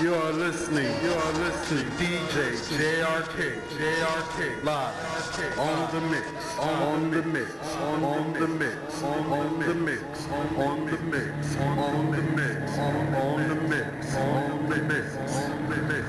You are listening to DJ JRK, live, on the mix, on the mix, on the mix, on the mix, on the mix, on the mix, on the mix, on the mix, on the mix.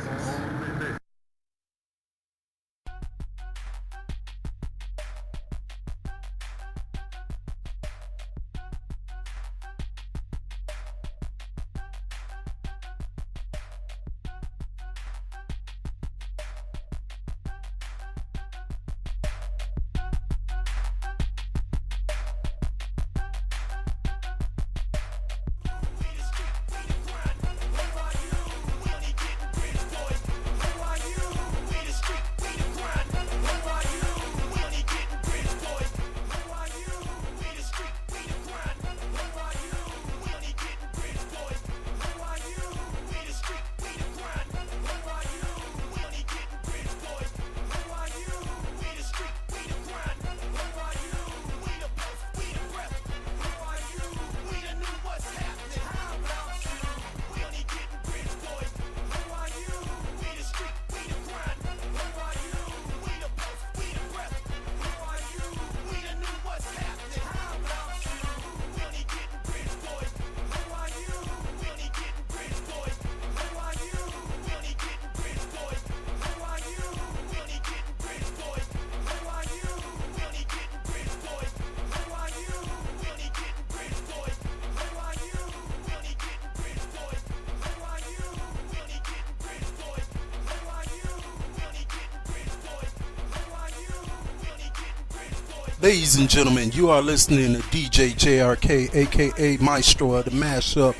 Ladies and gentlemen, you are listening to DJ JRK, aka Maestro of the Mashup,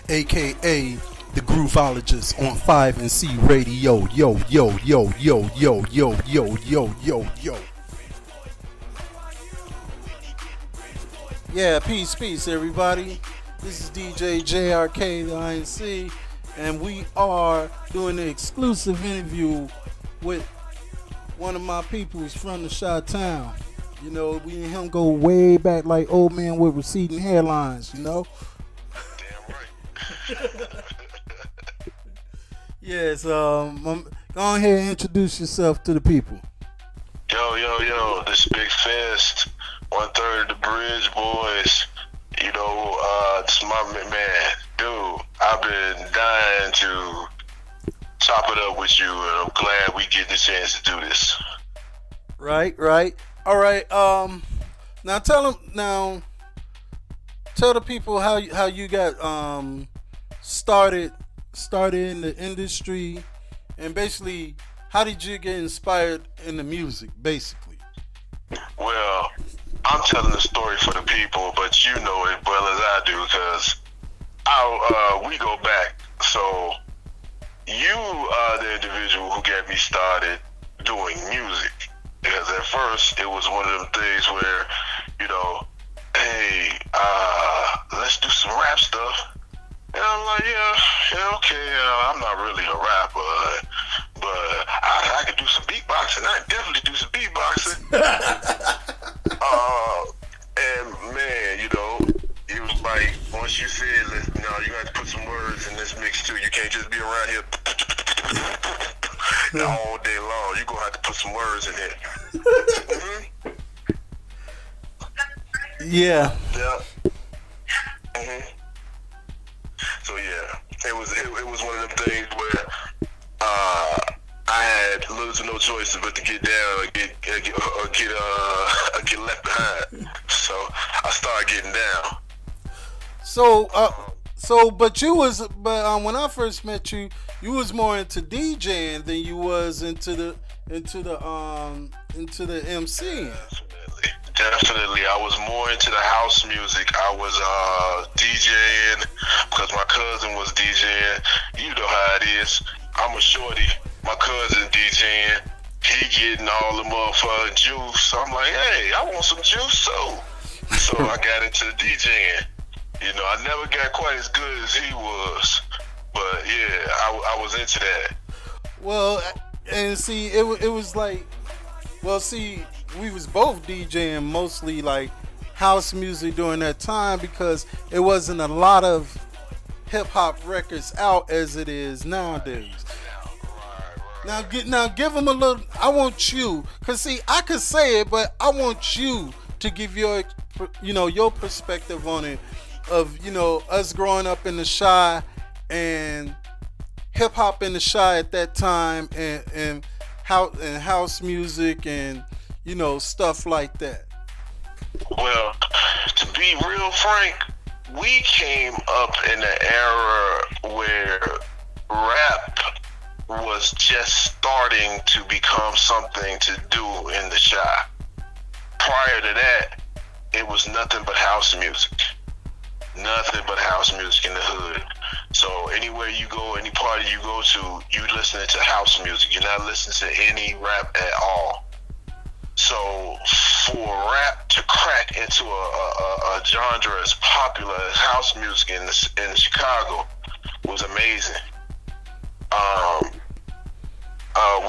aka the Groovologist on Fivenc Radio. Yo, yo, yo, yo, yo, yo, yo, yo, yo, yo. Yeah, peace, everybody. This is DJ JRK, the INC, and we are doing an exclusive interview with one of my peoples from the Chi-Town. You know, we and him go way back like old men with receding hairlines, you know? Damn right. Yes, go ahead and introduce yourself to the people. Yo, this Big Fist, 1/3 of the Bridge Boys. You know, this is my man. Dude, I've been dying to chop it up with you, and I'm glad we get the chance to do this. Right. All right. Now tell the people how you got started in the industry, and basically how did you get inspired in the music, basically? Well, I'm telling the story for the people, but you know it well as I do, because we go back. So you are the individual who got me started doing music. Because at first, it was one of them things where, you know, hey, let's do some rap stuff. And I'm like, yeah, okay, I'm not really a rapper, but I can do some beatboxing. I can definitely do some beatboxing. And man, you know, it was like, once you said, you know, you got to put some words in this mix too. You can't just be around here all day long. You're going to have to put some words in here. Mm-hmm. Yeah. Mm-hmm. So yeah, it was one of them things where I had little to no choices but to get down or get left behind. So I started getting down. But when I first met you, you was more into DJing than you was into the MC. Definitely. I was more into the house music. I was DJing because my cousin was DJing. You know how it is. I'm a shorty. My cousin DJing. He getting all the motherfucking juice. So I'm like, hey, I want some juice too. So I got into DJing. You know, I never got quite as good as he was, but yeah, I was into that. Well, and see, it was like, well, see, we was both DJing mostly like house music during that time because it wasn't a lot of hip hop records out as it is nowadays. Now give them a little. I want you, cause see, I could say it, but I want you to give your, your perspective on it, of us growing up in the Chi and hip hop in the Chi at that time, and house music and stuff like that. Well, to be real frank, we came up in an era where rap was just starting to become something to do in the Chi. Prior to that, it was nothing but house music. Nothing but house music in the hood. So anywhere you go, any party you go to, you listening to house music. You're not listening to any rap at all. So for rap to crack into a genre as popular as house music in Chicago was amazing.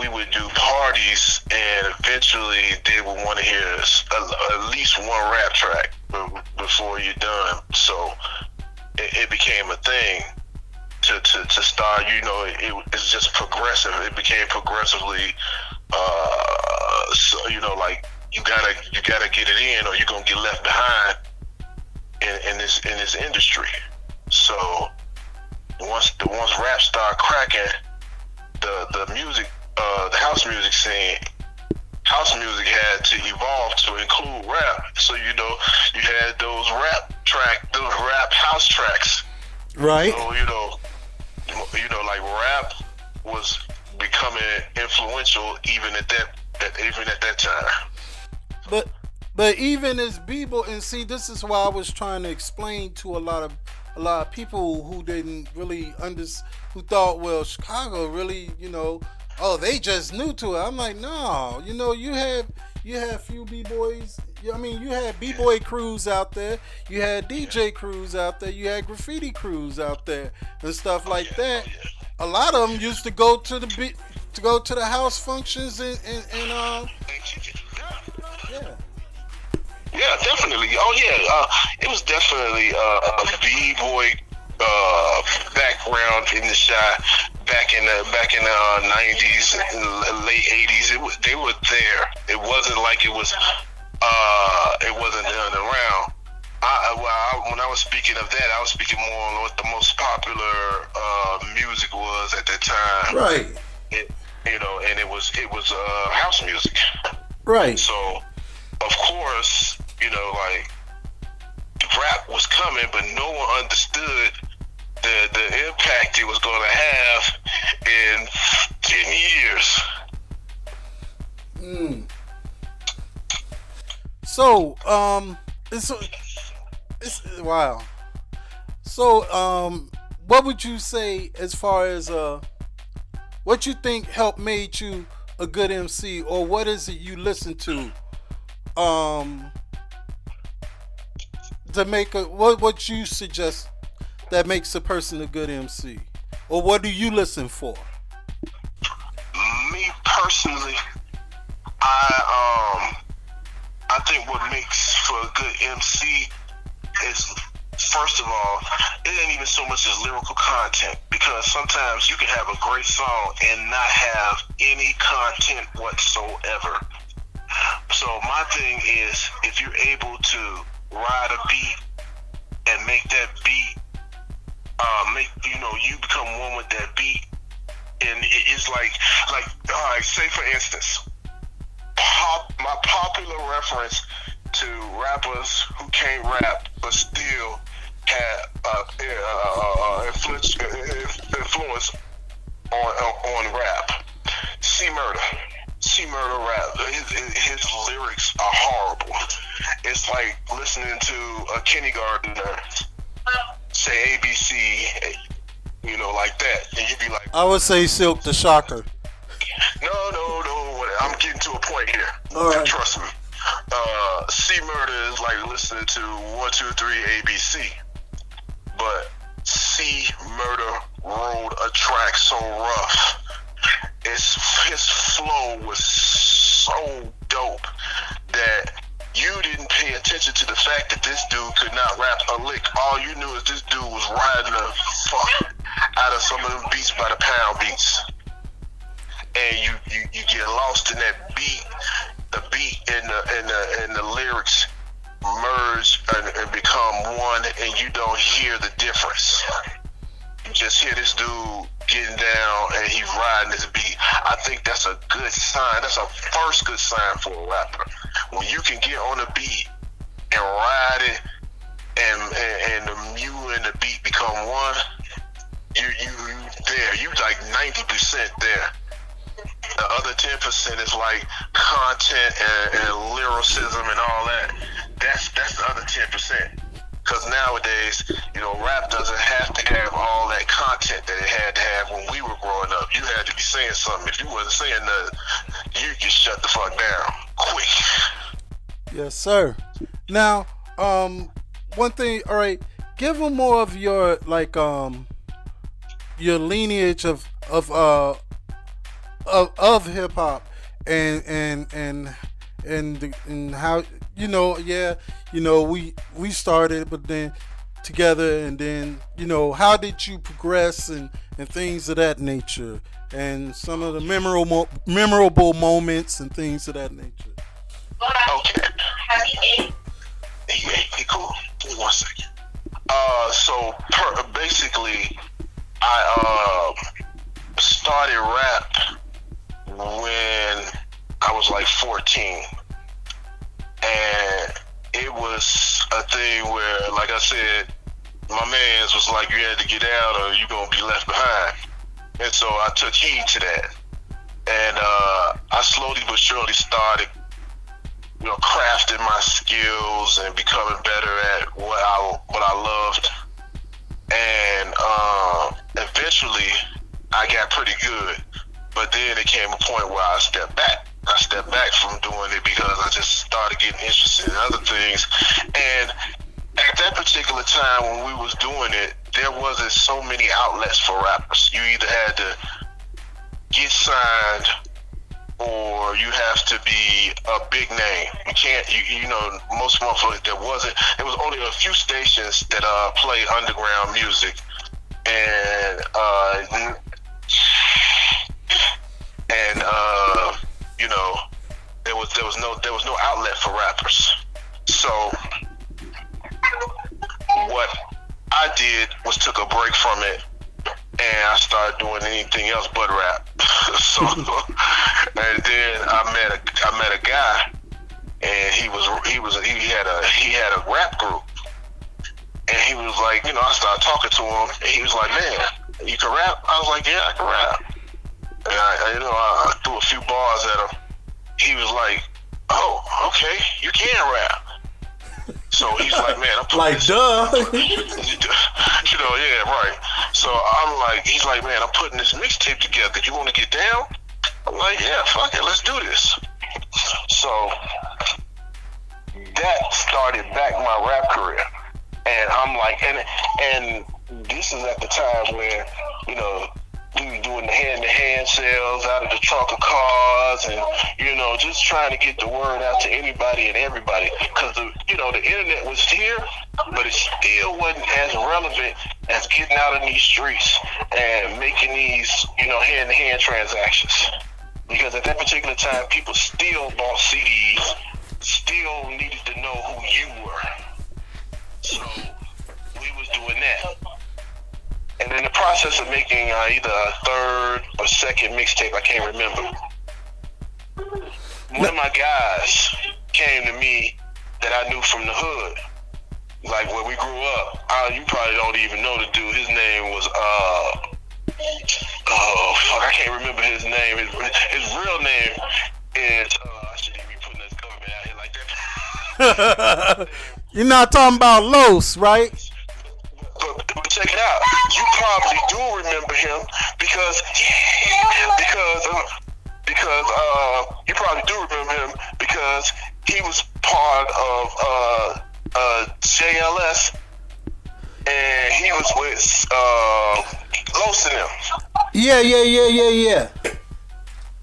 We would do parties, and eventually they would want to hear at least one rap track before you're done. So it became a thing to start. It's just progressive. It became progressively. So like you gotta get it in, or you're gonna get left behind in this industry. So once rap started cracking, the music, the house music scene, house music had to evolve to include rap. So you had those rap house tracks. Right. So like rap was becoming influential even at that time. But even as b-boy, and see, this is why I was trying to explain to a lot of people who didn't really who thought, well, Chicago really, oh, they just new to it. I'm like, no, you had few b-boys. I mean, you had b-boy crews out there, you had DJ crews out there, you had graffiti crews out there, and stuff like that. A lot of them used to go to the house functions and yeah. Yeah, definitely. Oh yeah, it was definitely a b-boy background in the Chi back in the 90s and late 80s. They were there. It wasn't like it wasn't done around. When I was speaking of that, I was speaking more on what the most popular music was at that time. Right. And it was house music. Right. So, of course, like rap was coming, but no one understood the impact it was going to have in 10 years. So, it's wow. So, what would you say as far as what you think helped made you a good MC, or what is it you listen to to make what you suggest that makes a person a good MC, or what do you listen for? Me personally, I think what makes for a good MC is, first of all, it ain't even so much as lyrical content, because sometimes you can have a great song and not have any content whatsoever. So my thing is, if you're able to ride a beat and make that beat, you become one with that beat, and it's like, all right, say for instance, my popular reference to rappers who can't rap but still had influence on rap. C Murder rap. His lyrics are horrible. It's like listening to a kindergartner say ABC, like that, and you'd be like, I would say Silk the Shocker. No. I'm getting to a point here. All right. Trust me. C Murder is like listening to 123 ABC, but C Murder rode a track so rough. His flow was so dope that you didn't pay attention to the fact that this dude could not rap a lick. All you knew is this dude was riding the fuck out of some of them beats by the pound beats. And you get lost in that beat. The beat and the lyrics merge and become one, and you don't hear the difference. You just hear this dude getting down and he's riding this beat. I think that's a good sign. That's a first good sign for a rapper. When you can get on a beat and ride it, and you and the beat become one, you there. You like 90% there. The other 10% is like content and lyricism and all that. That's the other 10%. Because nowadays, rap doesn't have to have all that content that it had to have when we were growing up. You had to be saying something. If you wasn't saying nothing, you just shut the fuck down quick. Yes, sir. Now, one thing. All right, give them more of your your lineage of hip hop and how we started, but then together, and then how did you progress and things of that nature, and some of the memorable moments and things of that nature. Okay. Hey, cool. Give me 1 second. Basically, I started rap when I was like 14, and it was a thing where, like I said, my mans was like, you had to get out or you gonna be left behind, and so I took heed to that, and I slowly but surely started crafting my skills and becoming better at what I loved, and eventually I got pretty good. But then it came a point where I stepped back. I stepped back from doing it because I just started getting interested in other things. And at that particular time when we was doing it, there wasn't so many outlets for rappers. You either had to get signed or you have to be a big name. You can't, most motherfuckers, there was only a few stations that play underground music. And there was no outlet for rappers. So what I did was took a break from it, and I started doing anything else but rap. And then I met a guy, and he had a rap group, and he was like, I started talking to him, and he was like, man, you can rap? I was like, yeah, I can rap. And I threw a few bars at him. He was like, oh, okay, you can rap. So he's like, man, I'm putting like, this, duh. Yeah, right. So he's like, man, I'm putting this mixtape together. You want to get down? I'm like, yeah, fuck it, let's do this. So that started back my rap career. And I'm like, and this is at the time where, we were doing the hand-to-hand sales out of the trunk of cars, and just trying to get the word out to anybody and everybody, because the internet was here, but it still wasn't as relevant as getting out in these streets and making these hand-to-hand transactions, because at that particular time people still bought CDs, still needed to know who you were, so we was doing that. And in the process of making either a third or second mixtape, I can't remember, one of my guys came to me that I knew from the hood, like where we grew up. You probably don't even know the dude. His name was, I can't remember his name. His real name is, I shouldn't even be putting this government out here like that. You're not talking about Los, right? But check it out. You probably do remember him because you probably do remember him because he was part of JLS, and he was with Los and them. Yeah.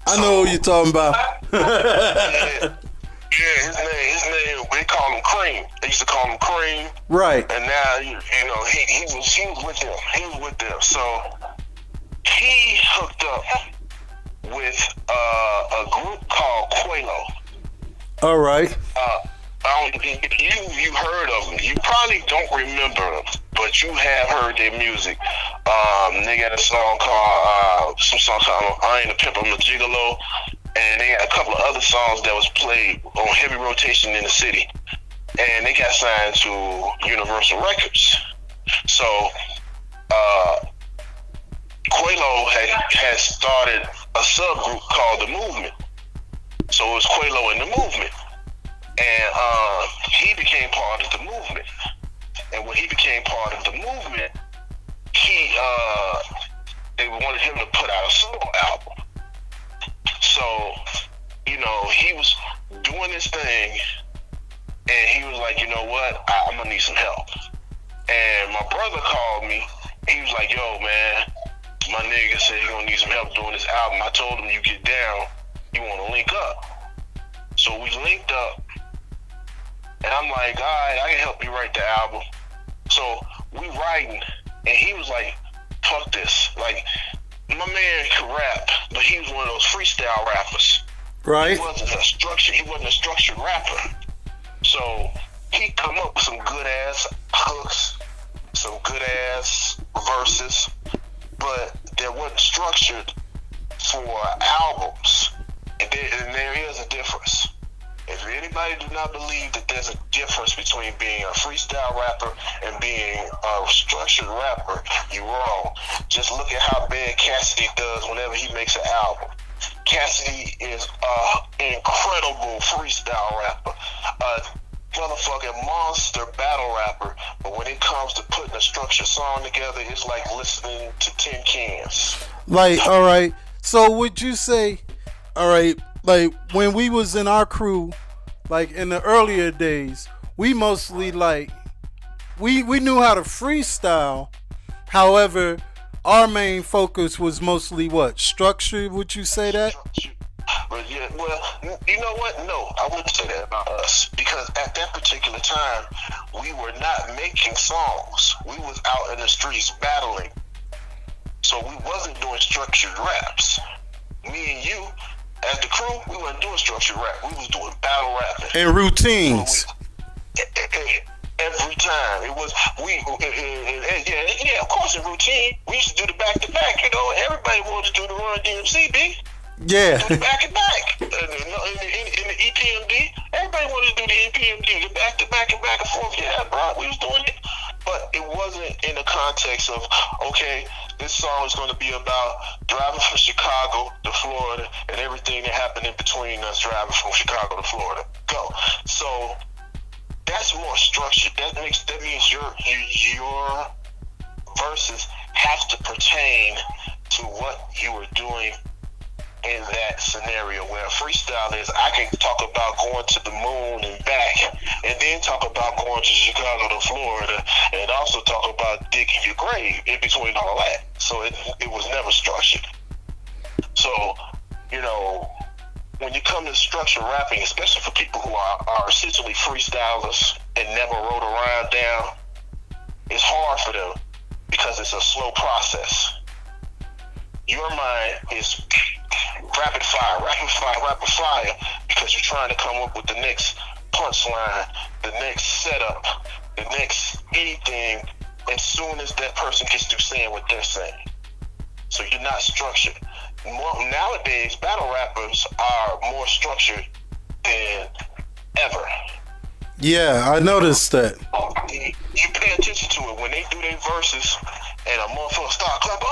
I know who you're talking about. Yeah, his name, we call him Cream. They used to call him Cream. Right. And now, you know, he was with them. He was with them. So he hooked up with a group called Quelo. All right. You heard of them. You probably don't remember them, but you have heard their music. They got a song called I Ain't a Pimp, I'm a Gigolo. And they got a couple of other songs that was played on heavy rotation in the city. And they got signed to Universal Records. So, Quelo had started a subgroup called The Movement. So it was Quelo and The Movement. And he became part of The Movement. And when he became part of The Movement, they wanted him to put out a solo album. So, you know, he was doing his thing, and he was like, you know what, I'm gonna need some help. And my brother called me. He was like, yo, man, my nigga said he gonna need some help doing this album. I told him, you get down, you wanna link up. So we linked up, and I'm like, all right, I can help you write the album. So we writing, and he was like, fuck this. Like, my man could rap, but he was one of those freestyle rappers. Right. He wasn't a structured rapper. So he come up with some good ass hooks, some good ass verses, but they wasn't structured for albums. And there is a difference. If anybody do not believe that there's a difference between being a freestyle rapper and being a structured rapper, you're wrong. Just look at how bad Cassidy does whenever he makes an album. Cassidy is an incredible freestyle rapper, a motherfucking monster battle rapper, but when it comes to putting a structured song together, it's like listening to tin cans. Like, all right. So would you say, all right, like when we was in our crew, like in the earlier days, we mostly like we knew how to freestyle. However, our main focus was mostly what? Structure, would you say that? But yeah, well, you know what? No, I wouldn't say that about us, because at that particular time, we were not making songs. We was out in the streets battling. So we wasn't doing structured raps. Me and you, as the crew, we weren't doing structured rap. We was doing battle rapping. And routines. Every time. It was, yeah, of course, in routine. We used to do the back-to-back, you know. Everybody wanted to do the Run DMC, B. Yeah. Do the back-to-back. In the EPMD, everybody wanted to do the EPMD, the back-to-back and back and forth. Yeah, bro, we was doing it. But it wasn't in the context of, okay, this song is going to be about driving from Chicago to Florida and everything that happened in between us driving from Chicago to Florida. Go. So that's more structured. That means your verses have to pertain to what you were doing in that scenario, where freestyle is, I can talk about going to the moon and back, and then talk about going to Chicago to Florida, and also talk about digging your grave in between all that. So it was never structured. So, you know, when you come to structured rapping, especially for people who are essentially freestylers and never wrote a rhyme down, it's hard for them because it's a slow process. Your mind is rapid fire, because you're trying to come up with the next punchline, the next setup, the next anything as soon as that person gets through saying what they're saying. So you're not structured. Nowadays, battle rappers are more structured than ever. Yeah, I noticed that. You pay attention to it when they do their verses and a motherfucker start clapping,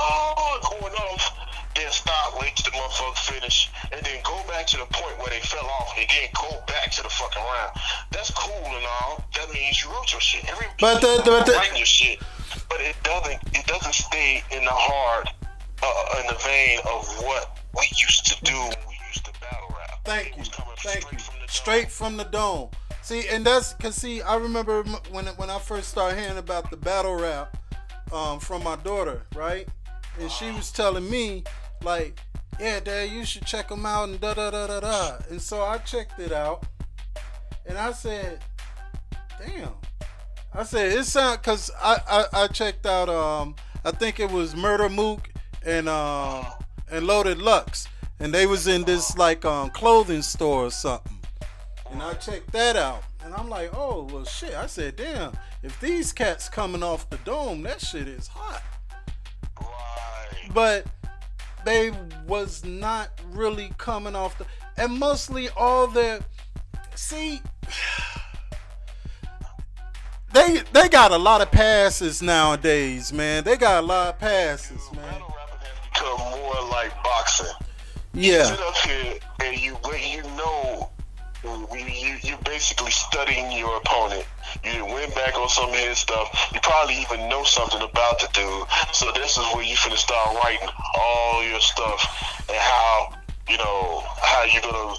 going off, then stop, wait till the motherfucker finish, and then go back to the point where they fell off, and then go back to the fucking round. That's cool and all. That means you wrote your shit. Writing your shit, but it doesn't stay in the heart, in the vein of what we used to do when we used to battle rap. Thank you. Straight from the dome. See, and that's cause see, I remember when I first started hearing about the battle rap from my daughter, right? And she was telling me like, yeah, Dad, you should check them out and da da da da da. And so I checked it out, and I said, damn. I said it sound cause I checked out I think it was Murder Mook and Loaded Lux, and they was in this like clothing store or something. And I checked that out, and I'm like, oh well, shit. I said, damn, if these cats coming off the dome, that shit is hot. Right. But they was not really coming off the, and mostly all their, see, they got a lot of passes nowadays, man. They got a lot of passes, man. Battle rapping has become more like boxing. Yeah. Sit up here and you know. You basically studying your opponent. You went back on some of his stuff. You probably even know something about the dude. So this is where you finna start writing all your stuff and how you're gonna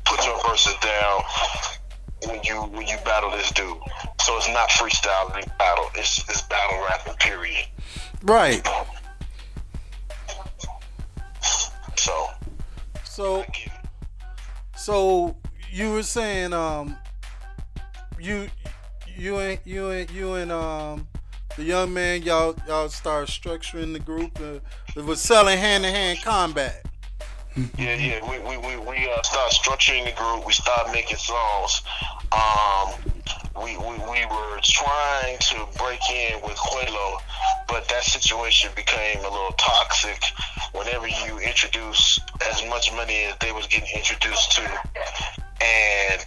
put your verses down when you battle this dude. So it's not freestyling battle. It's battle rapping. Period. Right. So. So you were saying you and the young man, y'all started structuring the group. It was selling hand-to-hand combat. Yeah. We started structuring the group. We started making songs. We were trying to break in with Quelo, but that situation became a little toxic. Whenever you introduce as much money as they was getting introduced to, and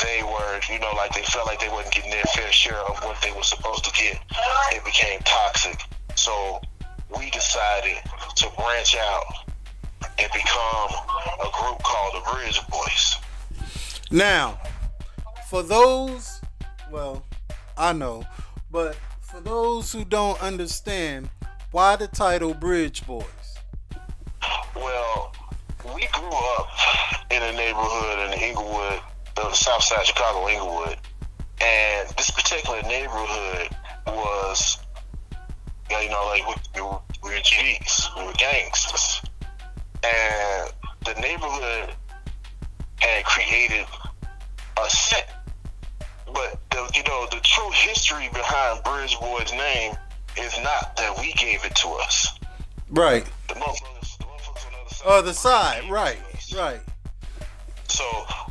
they were, like they felt like they wasn't getting their fair share of what they were supposed to get, it became toxic. So we decided to branch out and become a group called the Bridge Boys. Now, for those, well, I know, but for those who don't understand, why the title Bridge Boys? Well, we grew up in a neighborhood in Inglewood, the south side of Chicago, Inglewood, and this particular neighborhood was, like we were GDs, we were gangsters, and the neighborhood had created a set. But the true history behind Bridge Boys' name is not that we gave it to us. Right. The motherfuckers on the other side. Other side, right. So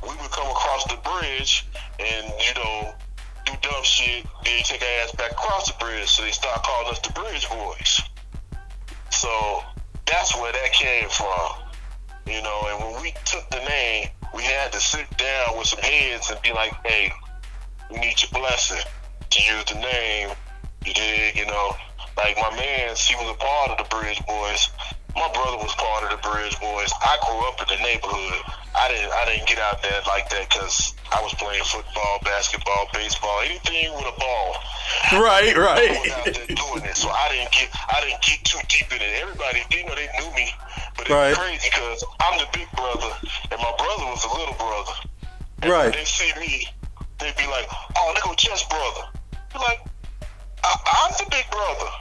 we would come across the bridge and do dumb shit, then take our ass back across the bridge. So they start calling us the Bridge Boys. So that's where that came from. And when we took the name, we had to sit down with some heads and be like, hey, we need your blessing to use the name. You dig, like my man, he was a part of the Bridge Boys. My brother was part of the Bridge Boys. I grew up in the neighborhood. I didn't get out there like that because I was playing football, basketball, baseball, anything with a ball. Right. I was out there doing it, so I didn't get too deep in it. Everybody, they knew me, but it was crazy because I'm the big brother and my brother was the little brother. And when they see me, they'd be like, "Oh, there go Chess brother." You're like, I'm the big brother.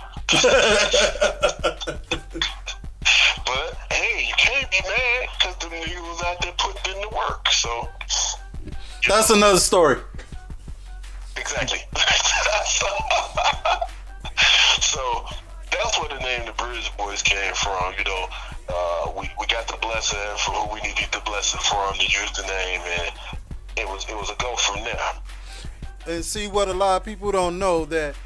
But hey, you can't be mad because the nigga was out there putting in the work. So that's another story. Exactly. So that's where the name the Bridge Boys came from. We got the blessing from who we needed the blessing from to use the name, and it was a go from there. And see what a lot of people don't know that,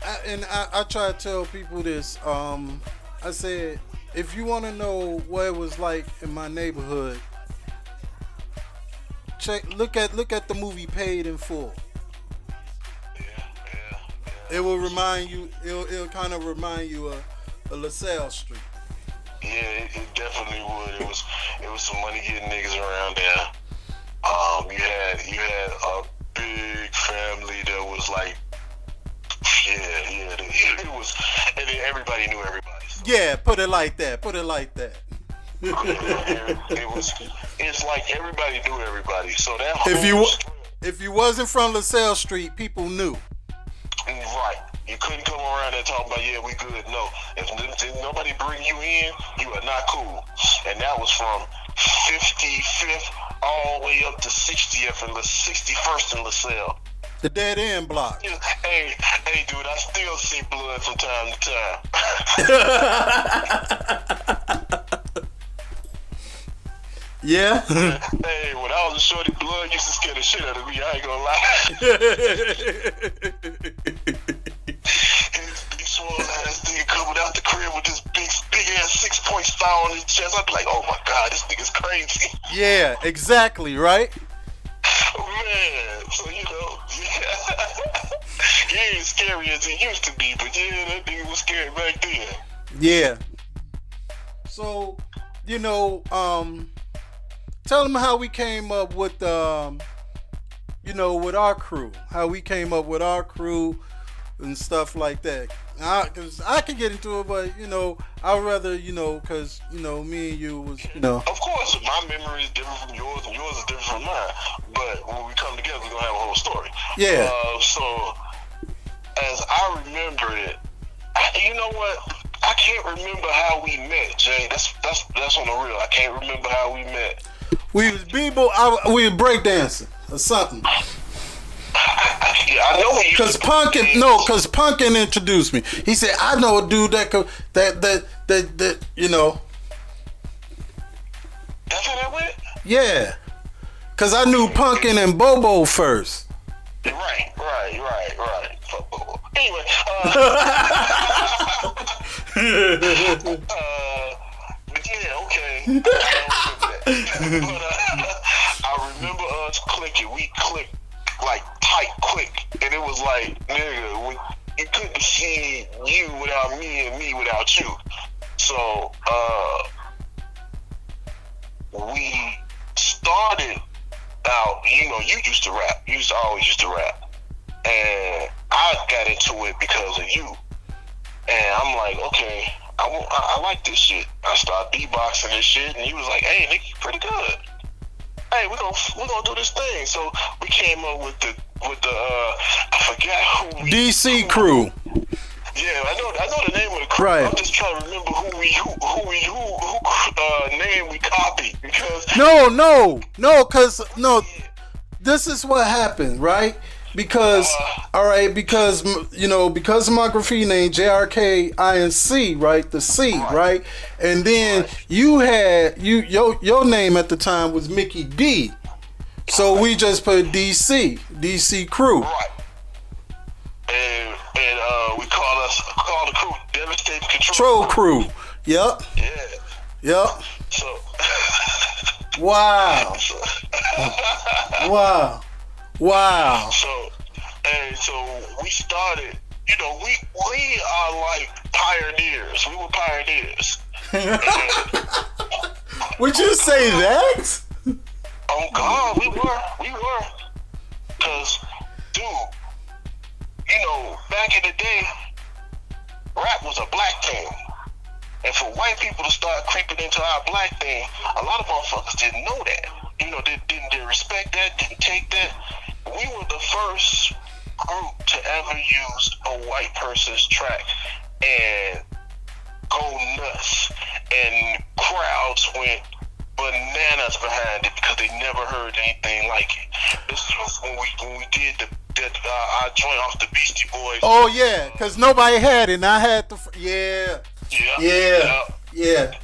I try to tell people this. I said, if you want to know what it was like in my neighborhood, look at the movie Paid in Full. Yeah. It will remind you. It'll kind of remind you of LaSalle Street. Yeah, it definitely would. It was some money getting niggas around there. You had a big family that was like, it was, and then everybody knew everybody. So. Yeah, put it like that. It's like everybody knew everybody. So that whole If you strip, If you wasn't from LaSalle Street, people knew. Right. You couldn't come around and talk about, yeah, we good. No. If nobody bring you in, you are not cool. And that was from 55th all the way up to 60th and 61st in LaSalle. The dead end block. Hey, dude, I still see blood from time to time. Yeah. Hey, when I was a shorty, blood used to scare the shit out of me. I ain't gonna lie. His big swole ass nigga coming out the crib with this big ass 6-point star on his chest. I'd be like, oh my god, this nigga's crazy. Yeah, exactly, right? Man, so you know, he ain't scary as he used to be, but yeah, that nigga was scary back then. Yeah. So, you know, tell them how we came up with, you know, with our crew. How we came up with our crew and stuff like that. Because I can get into it, but, you know, I'd rather, you know, because, you know, me and you was, you know. Of course, my memory is different from yours, and yours is different from mine. But when we come together, we're going to have a whole story. Yeah. So, as I remember it, you know what? I can't remember how we met, Jay. That's on the real. I can't remember how we met. We was we were breakdancing or something. Yeah, I know you. Cause Punkin introduced me. He said, "I know a dude that you know." That's how that went. Yeah, cause I knew Punkin and Bobo first. Right. Fuck Bobo. Anyway, but yeah, okay. But I remember us clicking. We clicked like tight quick, and it was like, nigga, you couldn't see you without me and me without you. So we started out, you know, you used to rap. You always used to rap, and I got into it because of you. And I'm like, okay, I like this shit. I started beatboxing this shit, and he was like, hey, nigga, you pretty good. Hey, we're gonna do this thing. So we came up with the I forgot who we DC crew. Yeah, I know the name of the crew. Right. I'm just trying to remember who name we copied, because this is what happened, right? Because because you know, because of my graffiti name JRK INC, right? The C, right? And then you had your name at the time was Mickey D. So we just put DC crew. Right. And we call the crew Devastating Control Crew. Yep. Yeah. Yep. So Wow. Wow. So we started, you know, we are like pioneers. We were pioneers. Would you say that? Oh God, we were. Cause, dude, you know, back in the day, rap was a black thing. And for white people to start creeping into our black thing, a lot of motherfuckers didn't know that. You know, they didn't respect that, didn't take that. We were the first group to ever use a white person's track and go nuts. And crowds went bananas behind it because they never heard anything like it. This was when we did our joint off the Beastie Boys. Oh yeah, because nobody had it, and I had the Yeah.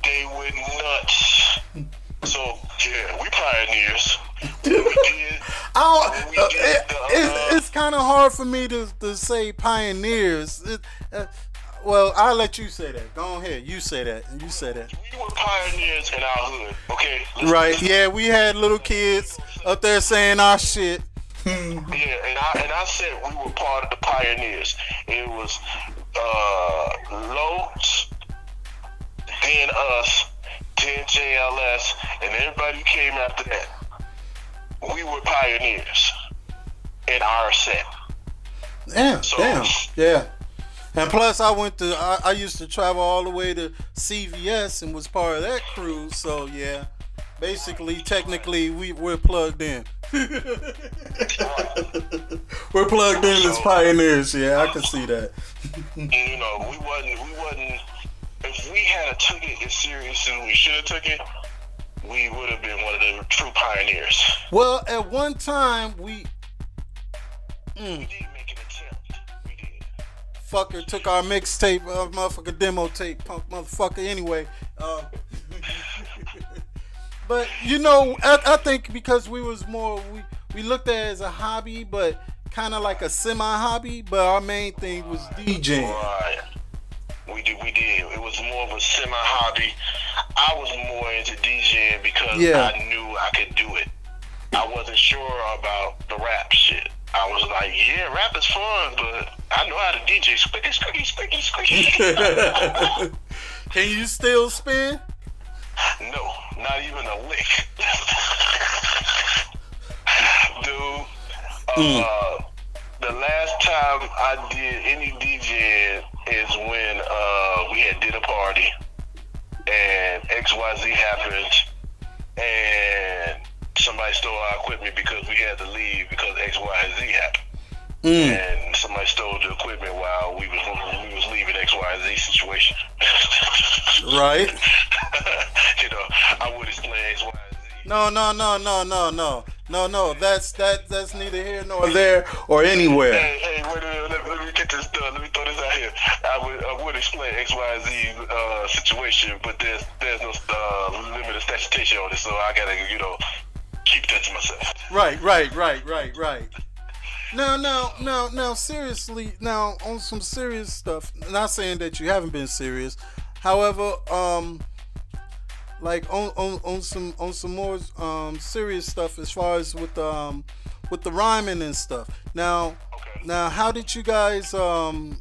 They went nuts. So yeah, we pioneers. It's kind of hard for me to say pioneers. Well, I'll let you say that. Go ahead. You say that. You say that. We were pioneers in our hood, okay? Right. Yeah, we had little kids up there saying our shit. Yeah, and I said we were part of the pioneers. It was Lowe's, then us, then JLS, and everybody who came after that. We were pioneers in our set. Damn. Yeah. And plus, I used to travel all the way to CVS and was part of that crew. So yeah, basically, technically, we're plugged in. We're plugged in as pioneers. Yeah, I can see that. You know, we wasn't. If we had took it as serious as we should have took it, we would have been one of the true pioneers. Well, at one time we We did make an attempt. We did. fucker took our mixtape, motherfucker demo tape, punk motherfucker. Anyway, but you know, I think because we was more we looked at it as a hobby, but kind of like a semi-hobby. But our main thing was DJing. Right. We did. It was more of a semi-hobby. I was more into DJing because I knew I could do it. I wasn't sure about the rap shit. I was like, yeah, rap is fun, but I know how to DJ. Squeaky, squeaky, squeaky, squeaky. Can you still spin? No, not even a lick. Dude, the last time I did any DJing is when we had did a party and XYZ happened and somebody stole our equipment because we had to leave because XYZ happened. And somebody stole the equipment while we was leaving XYZ situation. Right. You know, I would explain XYZ. No. That's neither here nor there or anywhere. Hey, wait a minute. Let me get this done. Let me throw this out here. I would explain XYZ situation, but there's no limited statutation on it, so I gotta, keep that to myself. Right. Now, seriously, on some serious stuff, not saying that you haven't been serious. However, like on some more serious stuff as far as with the rhyming and stuff. Now, how did you guys all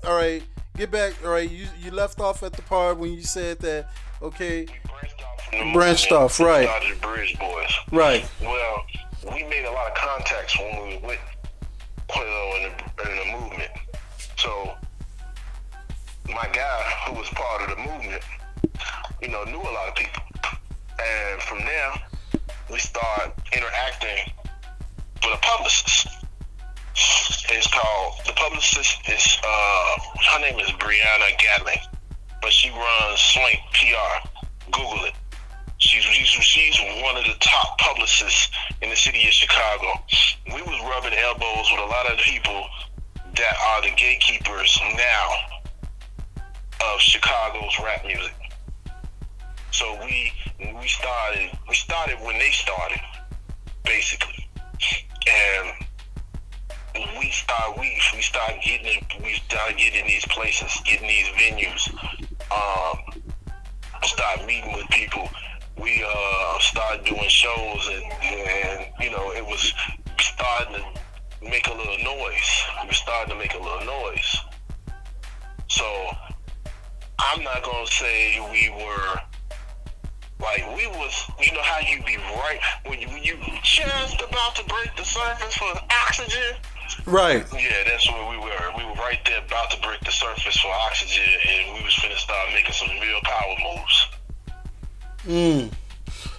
right, get back, all right, you left off at the part when you said that, okay, branched off, right. Started the Bridge Boys. Right. Well, we made a lot of contacts when we went in the movement. So my guy who was part of the movement, knew a lot of people. And from there, we started interacting with a publicist. The publicist is, her name is Brianna Gatling, but she runs Swank PR. Google it. She's one of the top publicists in the city of Chicago. We was rubbing elbows with a lot of people that are the gatekeepers now of Chicago's rap music. So we started when they started, basically, and we started getting these places, getting these venues, started meeting with people. We started doing shows, and it was starting to make a little noise. We were starting to make a little noise. So I'm not gonna say we were like, we was, how you be right when you just about to break the surface for oxygen. Right. Yeah, that's where we were. We were right there about to break the surface for oxygen, and we was finna start making some real power moves.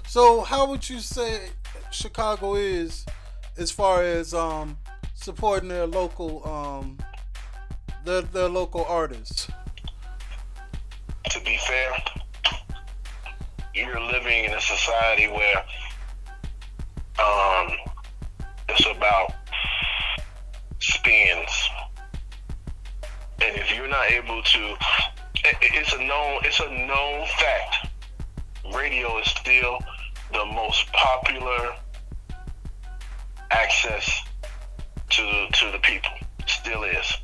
So how would you say Chicago is as far as supporting their local their local artists? To be fair, you're living in a society where it's about spins, and if you're not able to, it's a known fact. Radio is still the most popular access to the people. It still is.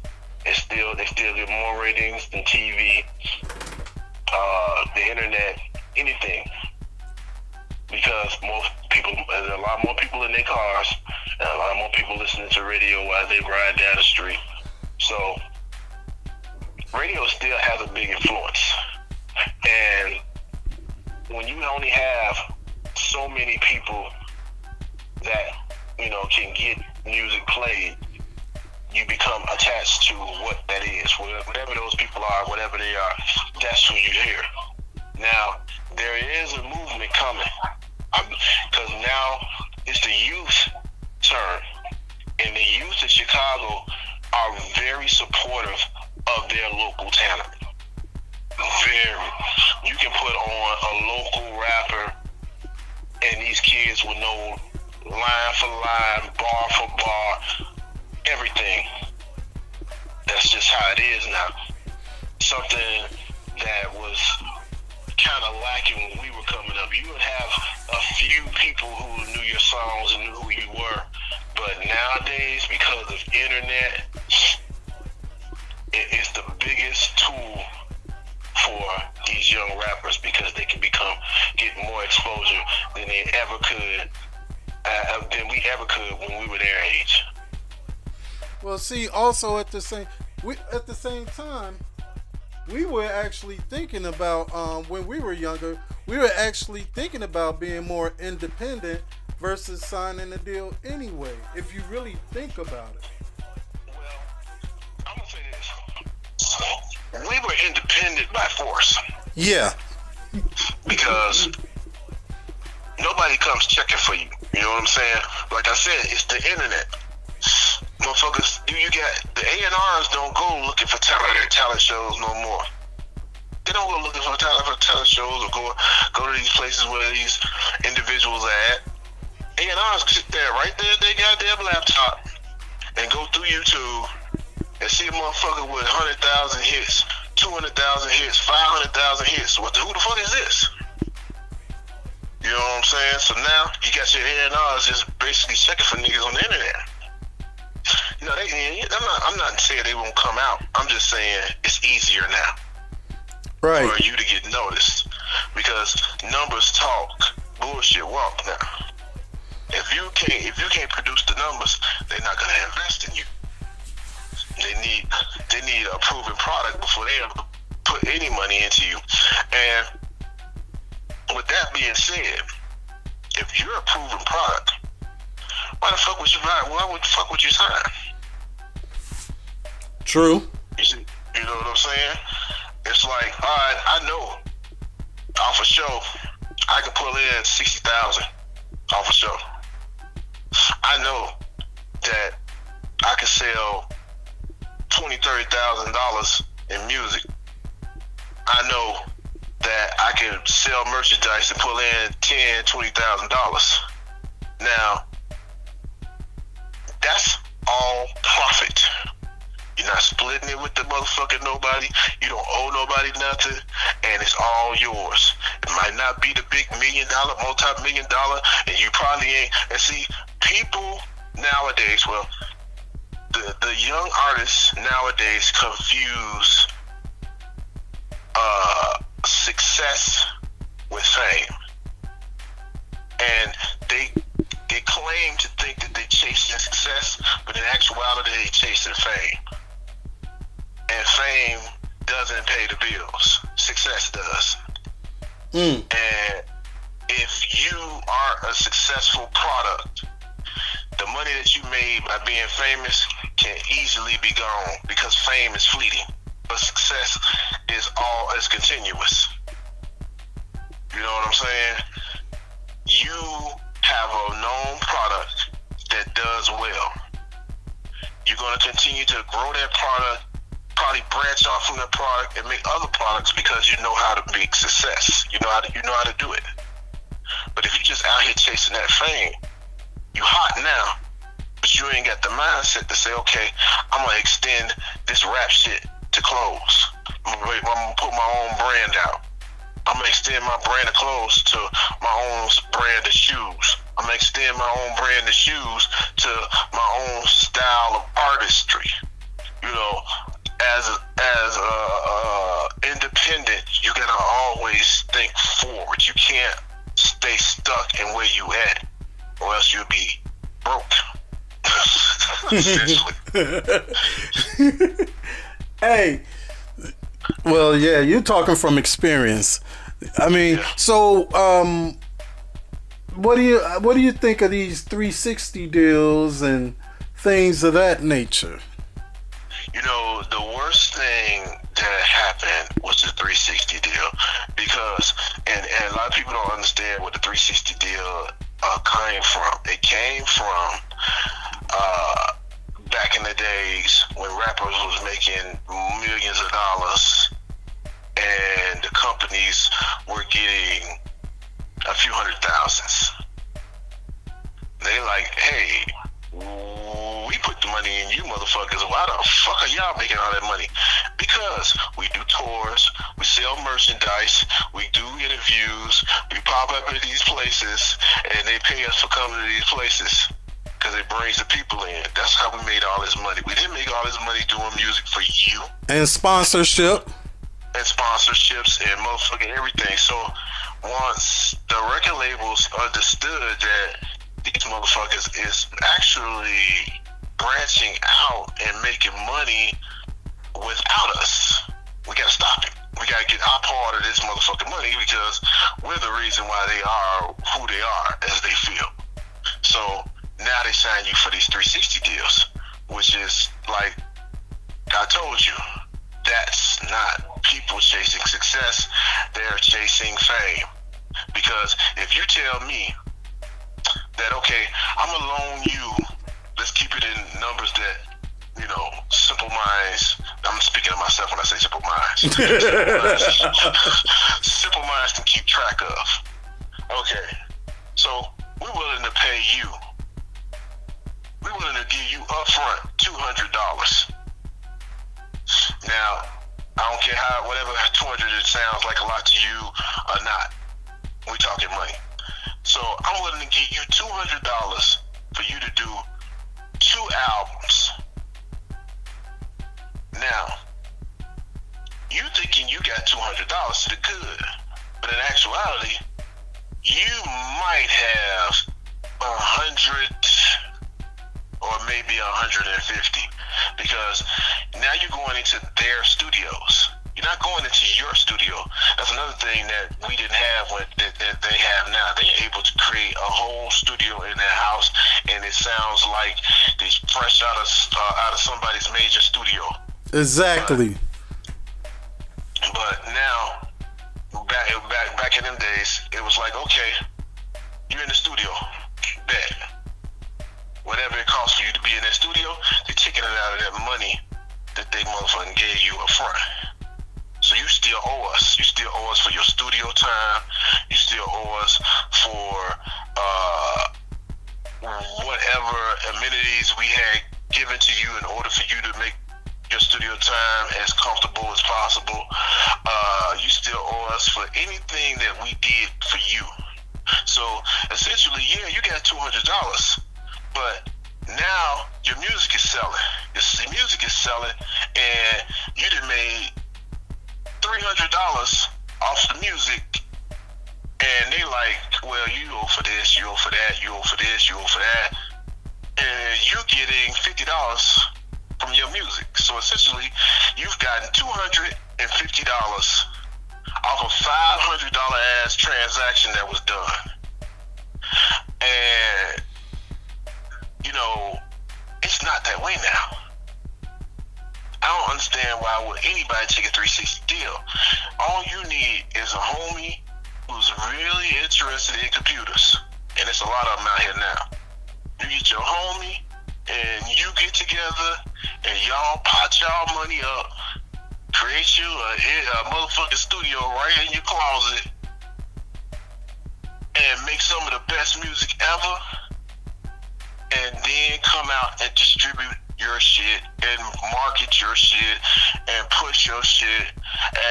They still get more ratings than TV, the internet, anything. Because there's a lot more people in their cars, and a lot more people listening to radio as they ride down the street. So radio still has a big influence. And when you only have so many people that, can get music played, you become attached to what that is. Whatever those people are, whatever they are, that's who you hear. Now, there is a movement coming. Because now it's the youth very supportive of their local talent. Very. You can put on a local rapper, and these kids will know line for line, bar for bar, everything. That's just how it is now. Something that was kind of lacking when we were coming up. You would have a few people who knew your songs and knew who you were, but nowadays, because of internet, it's the biggest tool for these young rappers because they can get more exposure than they ever could, than we ever could when we were their age. Well, see, also at the same time, we were actually thinking about when we were younger. We were actually thinking about being more independent versus signing a deal anyway. If you really think about it. Well, I'm gonna say this: we were independent by force. Yeah. Because nobody comes checking for you. You know what I'm saying? Like I said, it's the internet. Motherfuckers, you got the A&Rs don't go looking for talent shows no more. They don't go looking for talent shows or go to these places where these individuals are at. A&Rs sit there right there at their goddamn laptop and go through YouTube and see a motherfucker with 100,000 hits, 200,000 hits, 500,000 hits. Who the fuck is this? You know what I'm saying? So now you got your A&Rs just basically checking for niggas on the internet. You know, I'm not saying they won't come out. I'm just saying it's easier now, right, for you to get noticed because numbers talk, bullshit walk now. If you can't produce the numbers, they're not gonna invest in you. They need a proven product before they ever put any money into you. And with that being said, if you're a proven product, why the fuck would you buy? Why would the fuck would you sign? True. You know what I'm saying? It's like, all right, I know off a show I can pull in 60,000 off a show. I know that I can sell $20,000-$30,000 in music. I know that I can sell merchandise and pull in $10,000-$20,000. Now, that's all profit. You're not splitting it with the motherfucking nobody. You don't owe nobody nothing, and it's all yours. It might not be the big $1 million, multi-million dollar, and you probably ain't. And see, people nowadays, well, the young artists nowadays confuse success with fame, and they claim to think that they're chasing success, but in actuality, they're chasing fame. And fame doesn't pay the bills. Success does. And if you are a successful product, the money that you made by being famous can easily be gone because fame is fleeting, but success is continuous. You know what I'm saying? You have a known product that does well. You're going to continue to grow that product, probably branch off from that product and make other products because you know how to make success. You know how to do it. But if you just out here chasing that fame, you hot now, but you ain't got the mindset to say, okay, I'm going to extend this rap shit to clothes. I'm going to put my own brand out. I'm going to extend my brand of clothes to my own brand of shoes. I'm going to extend my own brand of shoes to my own style of artistry. You know, as independent, you got to always think forward. You can't stay stuck in where you at, or else you'll be broke. Hey, well, yeah, you're talking from experience. I mean, yeah. So, what do you think of these 360 deals and things of that nature? You know, the worst thing that happened was the 360 deal because, and a lot of people don't understand what the 360 deal came from. It came from back back in the days when rappers was making millions of dollars and the companies were getting a few hundred thousands. They like, hey, we put the money in you motherfuckers. Why the fuck are y'all making all that money? Because we do tours, we sell merchandise, we do interviews, we pop up at these places, and they pay us for coming to these places because it brings the people in. That's how we made all this money. We didn't make all this money doing music for you. And sponsorship. And sponsorships and motherfucking everything. So once the record labels understood that these motherfuckers is actually branching out and making money without us, we gotta stop it. We gotta get our part of this motherfucking money because we're the reason why they are who they are as they feel. So now they sign you for these 360 deals, which is like I told you, that's not people chasing success, they're chasing fame. Because if you tell me that, okay, I'm gonna loan you, let's keep it in numbers that, you know, simple minds, I'm speaking of myself when I say simple minds. Simple minds can keep track of. Okay, so we're willing to pay you. We're willing to give you upfront $200. Now, I don't care how, whatever 200 it sounds like a lot to you or not. We talking money. So I'm willing to give you $200 for you to do 2 albums. Now, you thinking you got $200 to the good, but in actuality, you might have 100 or maybe 150 because now you're going into their studios. You're not going into your studio. That's another thing that we didn't have that they have now. They're able to create a whole studio in their house, and it sounds like they fresh out of somebody's major studio. Exactly. But now, back in them days, it was like, okay, you're in the studio, bet. Whatever it costs for you to be in that studio, they're taking it out of that money that they motherfucking gave you up front. So you still owe us. You still owe us for your studio time. You still owe us for whatever amenities we had given to you in order for you to make your studio time as comfortable as possible. You still owe us for anything that we did for you. So essentially, yeah, you got $200, but now your music is selling. Your music is selling, and you done made $300 off the music, and they like, well, you owe for this, you owe for that, you owe for this, you owe for that, and you're getting $50 from your music. So essentially, you've gotten $250 off a $500 ass transaction that was done. And you know, it's not that way now. I don't understand why would anybody take a 360 deal. All you need is a homie who's really interested in computers, and there's a lot of them out here now. You get your homie, and you get together, and y'all pot y'all money up, create you a motherfucking studio right in your closet, and make some of the best music ever, and then come out and distribute your shit and market your shit and push your shit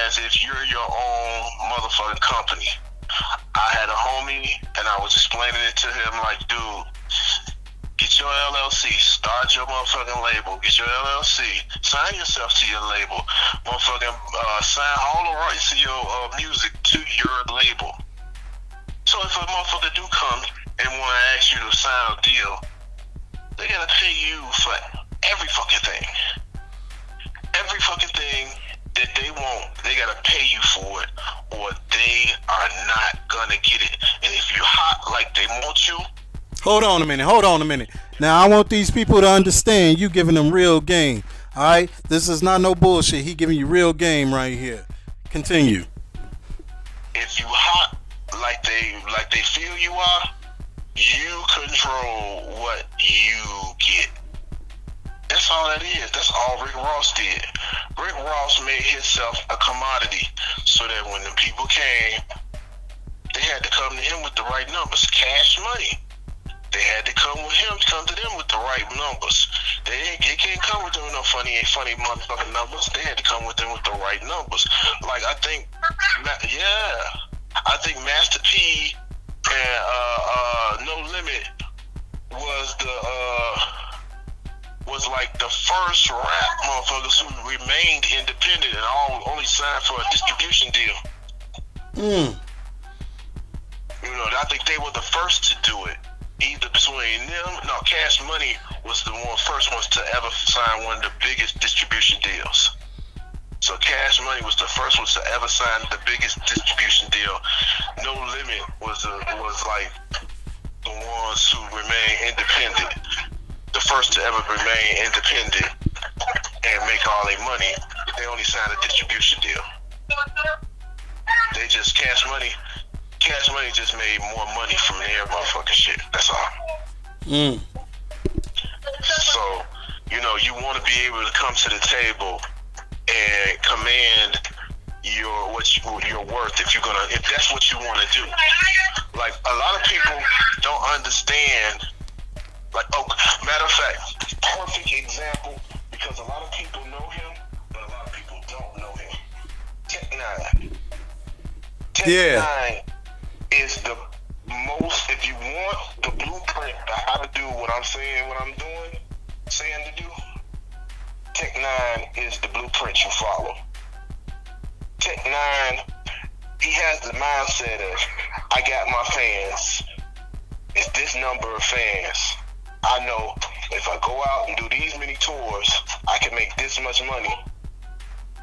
as if you're your own motherfucking company. I had a homie and I was explaining it to him like, dude, get your LLC, start your motherfucking label, get your LLC, sign yourself to your label, motherfucking sign all the rights to your music to your label. So if a motherfucker do come and want to ask you to sign a deal, they gotta pay you for every fucking thing. Every fucking thing that they want, they gotta pay you for it, or they are not gonna get it. And if you're hot like they want you, Hold on a minute. Now I want these people to understand you giving them real game. Alright? This is not no bullshit. He giving you real game right here. Continue. if you hot like they feel you are, you control what you get. That's all that is. That's all Rick Ross did. Rick Ross made himself a commodity so that when the people came, they had to come to him with the right numbers. Cash money. They had to come to them with the right numbers. They can't come with them with no funny motherfucking numbers. They had to come with them with the right numbers. Like I think Master P and No Limit was like the first rap motherfuckers who remained independent and only signed for a distribution deal. You know, I think they were the first to do it. Either between them, Cash Money was the first ones to ever sign one of the biggest distribution deals. So Cash Money was the first ones to ever sign the biggest distribution deal. No Limit was like the ones who remained independent, the first to ever remain independent and make all their money. They only signed a distribution deal. They just Cash Money just made more money from their motherfucking shit. That's all. So, you know, you want to be able to come to the table and command your worth if that's what you want to do. Like a lot of people don't understand. Like, matter of fact, perfect example, because a lot of people know him, but a lot of people don't know him. Tech Nine is the most, if you want the blueprint of how to do what I'm saying, saying to do, Tech Nine is the blueprint you follow. Tech Nine, he has the mindset of, I got my fans. It's this number of fans. I know if I go out and do these many tours, I can make this much money,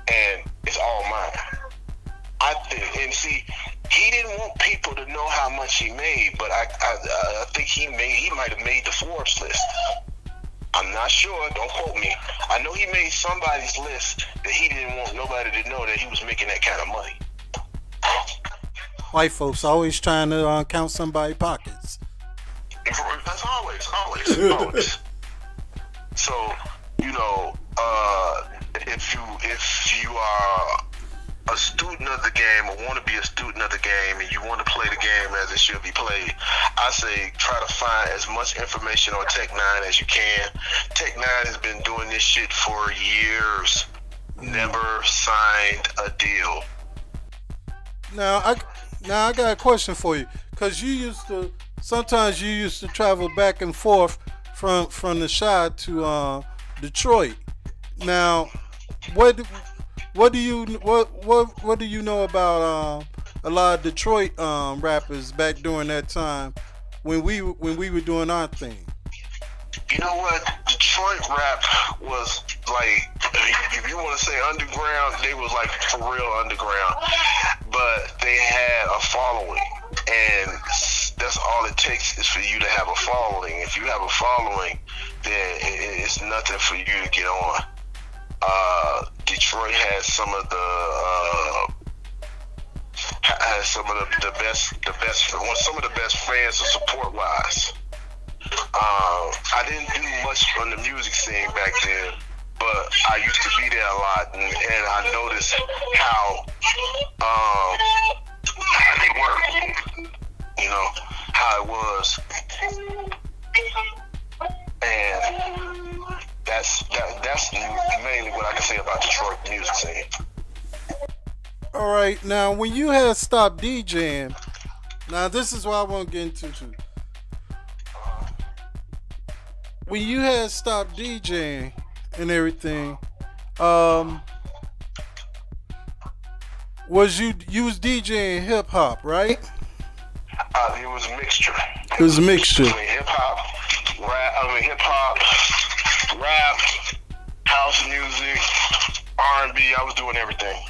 and it's all mine. And see, he didn't want people to know how much he made, but I think he might have made the Forbes list. I'm not sure, don't quote me. I know he made somebody's list that he didn't want nobody to know that he was making that kind of money. White folks always trying to count somebody's pockets. That's always. So, you know, if you are a student of the game or want to be a student of the game and you want to play the game as it should be played, I say try to find as much information on Tech Nine as you can. Tech Nine has been doing this shit for years. Never signed a deal. Now I got a question for you, because sometimes you used to travel back and forth from the Chi to Detroit. Now, what do you know about a lot of Detroit rappers back during that time when we were doing our thing? You know what? Detroit rap was like, if you want to say underground, they was like for real underground, but they had a following, and that's all it takes is for you to have a following. If you have a following, then it's nothing for you to get on. Detroit has some of the best fans and support wise. I didn't do much on the music scene back then, but I used to be there a lot, and I noticed how they work. You know how it was, and that's mainly what I can say about Detroit music scene. All right, now when you had stopped DJing, now this is what I want to get into too. When you had stopped DJing and everything, was you was DJing hip hop, right? It was a mixture. It was a mixture. Hip hop, rap, house music, R&B. I was doing everything.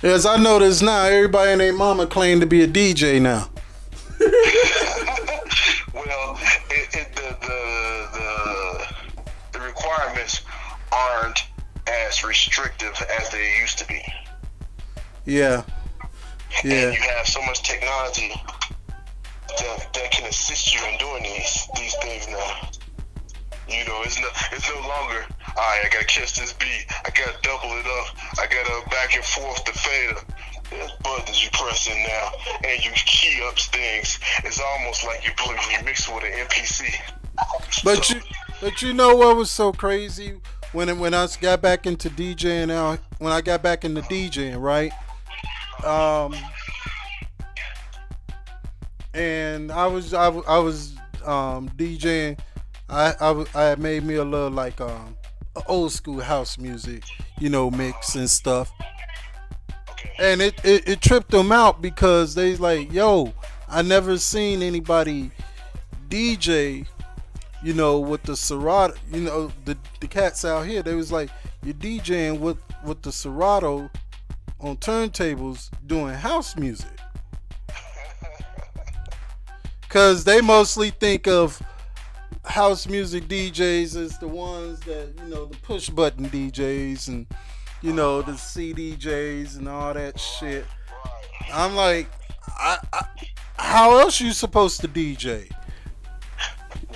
As I notice now, everybody and their mama claim to be a DJ now. Well, the requirements aren't as restrictive as they used to be. Yeah. And you have so much technology that can assist you in doing these things now. It's no longer. All right, I gotta catch this beat. I gotta double it up. I gotta back and forth the fader. There's buttons you press in now, and you key up things. It's almost like you mix it with an MPC. But you know what was so crazy when I got back into DJing when I got back into DJing, right? And I was DJing. I had made me a little like old school house music, mix and stuff. And it tripped them out because they like, yo, I never seen anybody DJ, with the Serato, the cats out here. They was like, you're DJing with the Serato on turntables doing house music. Cause they mostly think of house music DJs as the ones that, the push button DJs and, the CDJs and all that shit. I'm like, how else you supposed to DJ?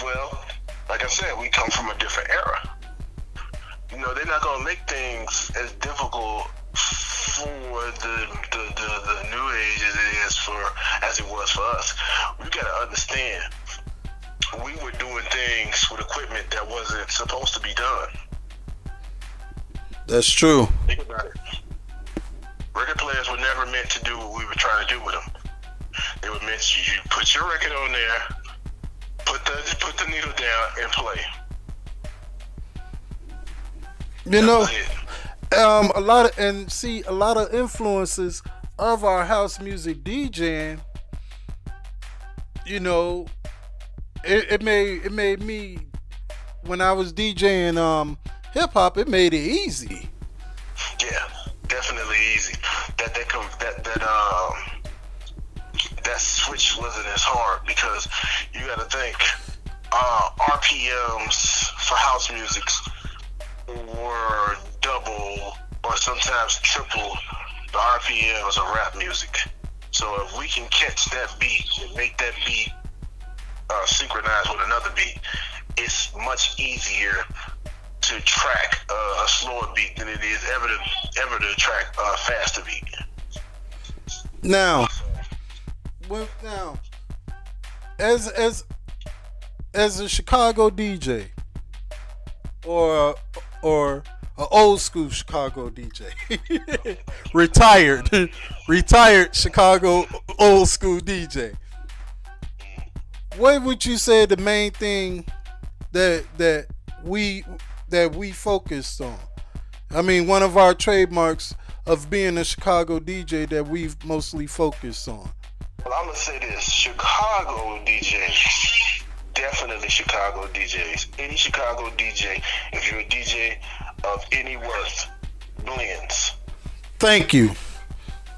Well, like I said, we come from a different era. They're not gonna make things as difficult for the new age as it was for us. We gotta understand, we were doing things with equipment that wasn't supposed to be done. That's true. Think about it. Record players were never meant to do what we were trying to do with them. They were meant to, you put your record on there, put the needle down, and play. A lot of influences of our house music DJing. It made me, when I was DJing hip hop, it made it easy. Yeah, definitely easy. That switch wasn't as hard because you got to think RPMs for house music were double or sometimes triple the RPMs of rap music. So if we can catch that beat and make that beat synchronize with another beat, it's much easier to track a slower beat than it is ever to track a faster beat. Now, as a Chicago DJ or an old school Chicago DJ, retired Chicago old school DJ, what would you say the main thing that we focused on? I mean, one of our trademarks of being a Chicago DJ that we've mostly focused on. Well, I'm gonna say this: Chicago DJs, definitely Chicago DJs. Any Chicago DJ, if you're a DJ of any worth, blends. Thank you.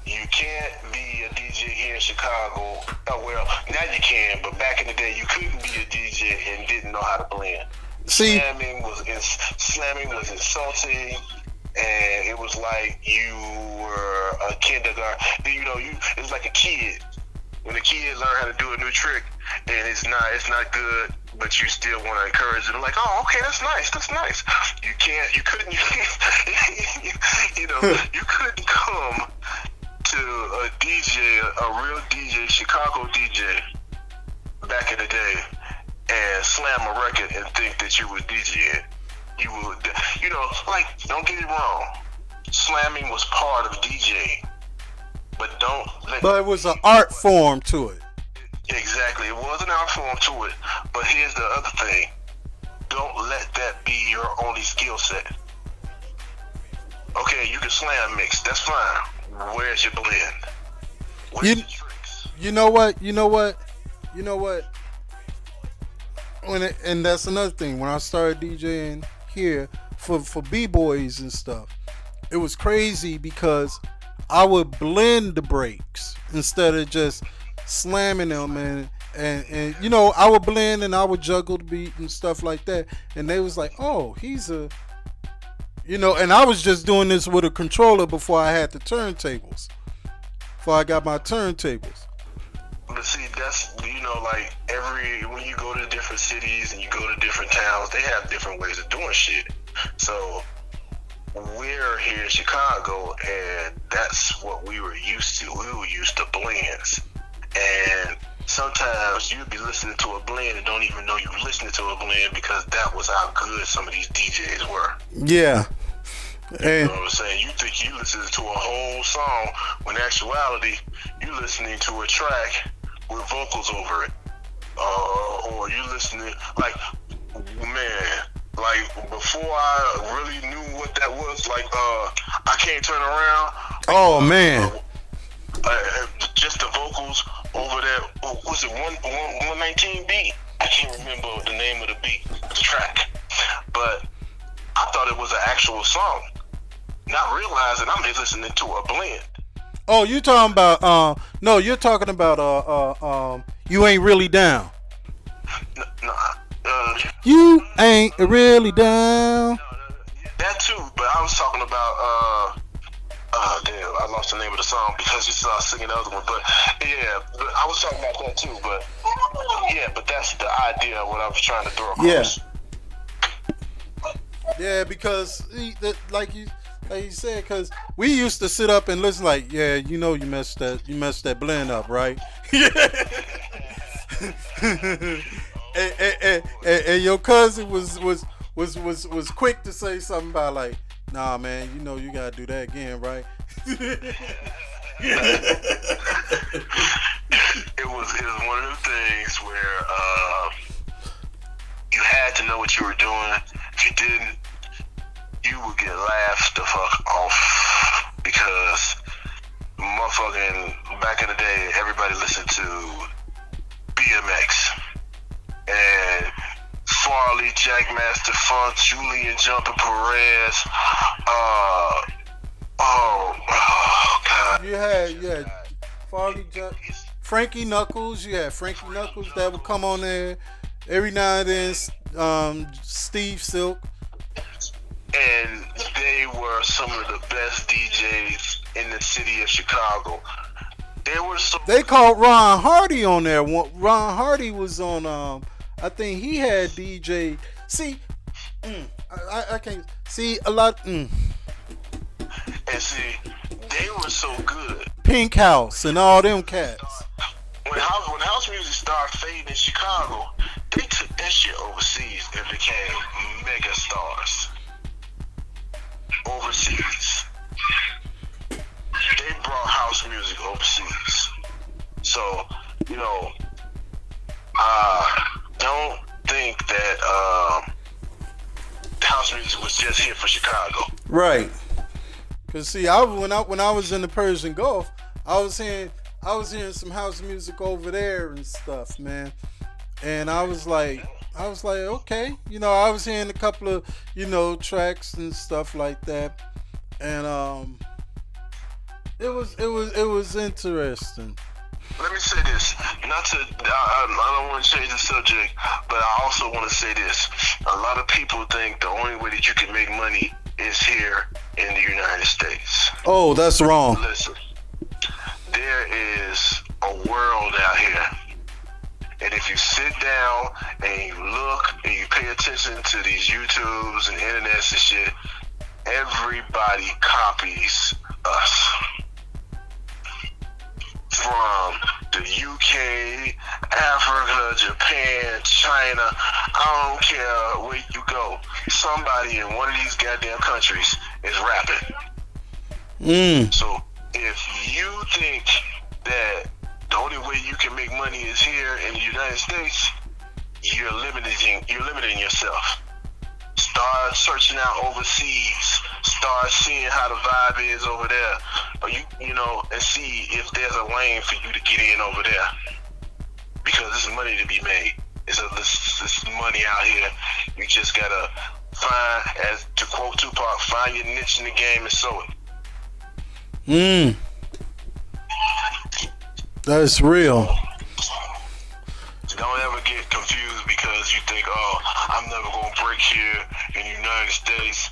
You can't be a DJ here in Chicago. Oh, well, now you can, but back in the day, you couldn't be a DJ and didn't know how to blend. See, slamming was insulting, and it was like you were a kindergarten. It was like a kid. When a kid learn how to do a new trick, and it's not good, but you still want to encourage them. Like, oh, okay, that's nice. You couldn't come to a DJ, a real DJ, Chicago DJ, back in the day, and slam a record and think that you were DJing. You would, don't get it wrong. Slamming was part of DJing, but But it was an art form to it. Exactly, it was an art form to it. But here's the other thing: don't let that be your only skill set. Okay, you can slam mix, that's fine. Where's your blend? Where's your tricks? You know what? And that's another thing. When I started DJing here for b-boys and stuff, it was crazy because I would blend the breaks instead of just slamming them, and I would blend and I would juggle the beat and stuff like that, and they was like, oh, he's a, and I was just doing this with a controller before I had the turntables, before I got my turntables. But see, that's, like when you go to different cities and you go to different towns, they have different ways of doing shit. So we're here in Chicago, and that's what we were used to. We were used to blends, and sometimes you'd be listening to a blend and don't even know you were listening to a blend because that was how good some of these DJs were. Yeah. You know what I'm saying? You think you listening to a whole song when in actuality you listening to a track with vocals over it, or you listening before I really knew what that was, I Can't Turn Around. Oh man. Just the vocals over that. Was it 119 beat? I can't remember the name of the beat, the track, but I thought it was an actual song, not realizing I'm listening to a blend. Oh, you talking about no, you're talking about You Ain't Really Down. You ain't really down. That too, but I was talking about damn, I lost the name of the song because you saw singing the other one. But yeah, but I was talking about that too. But yeah, but that's the idea of what I was trying to throw across. Yeah, because like you said, because we used to sit up and listen like, yeah, you messed that blend up, right? and your cousin was quick to say something about like, nah, man, you gotta do that again, right? It was one of the things where you had to know what you were doing. If you didn't, you would get laughed the fuck off because motherfucking back in the day, everybody listened to BMX and Farley, Jackmaster Funk, Julian Jumping Perez. God. You had Farley, Frankie Knuckles. You had Frankie Knuckles that would come on there every now and then. Steve Silk. And they were some of the best DJs in the city of Chicago. They called Ron Hardy on there. Ron Hardy was on. I think he had DJ. See, I can't see a lot. And see, they were so good. Pink House and all them cats. When house music started fading in Chicago, they took that shit overseas and became mega stars. Overseas, they brought house music overseas. So, don't think that house music was just here for Chicago. Right. Cause see, when I was in the Persian Gulf, I was hearing some house music over there and stuff, man. And I was like, okay, I was hearing a couple of, tracks and stuff like that, and it was interesting. Let me say this, I don't want to change the subject, but I also want to say this. A lot of people think the only way that you can make money is here in the United States. Oh, that's wrong. Listen, there is a world out here. And if you sit down and you look and you pay attention to these YouTubes and internets and shit, everybody copies us. From the UK, Africa, Japan, China, I don't care where you go. Somebody in one of these goddamn countries is rapping. So if you think that the only way you can make money is here in the United States, you're limiting yourself. Start searching out overseas. Start seeing how the vibe is over there, or and see if there's a lane for you to get in over there. Because there's money to be made. This money out here. You just gotta find, as to quote Tupac, find your niche in the game and sow it. That's real. Don't ever get confused because you think, I'm never gonna break here in the United States.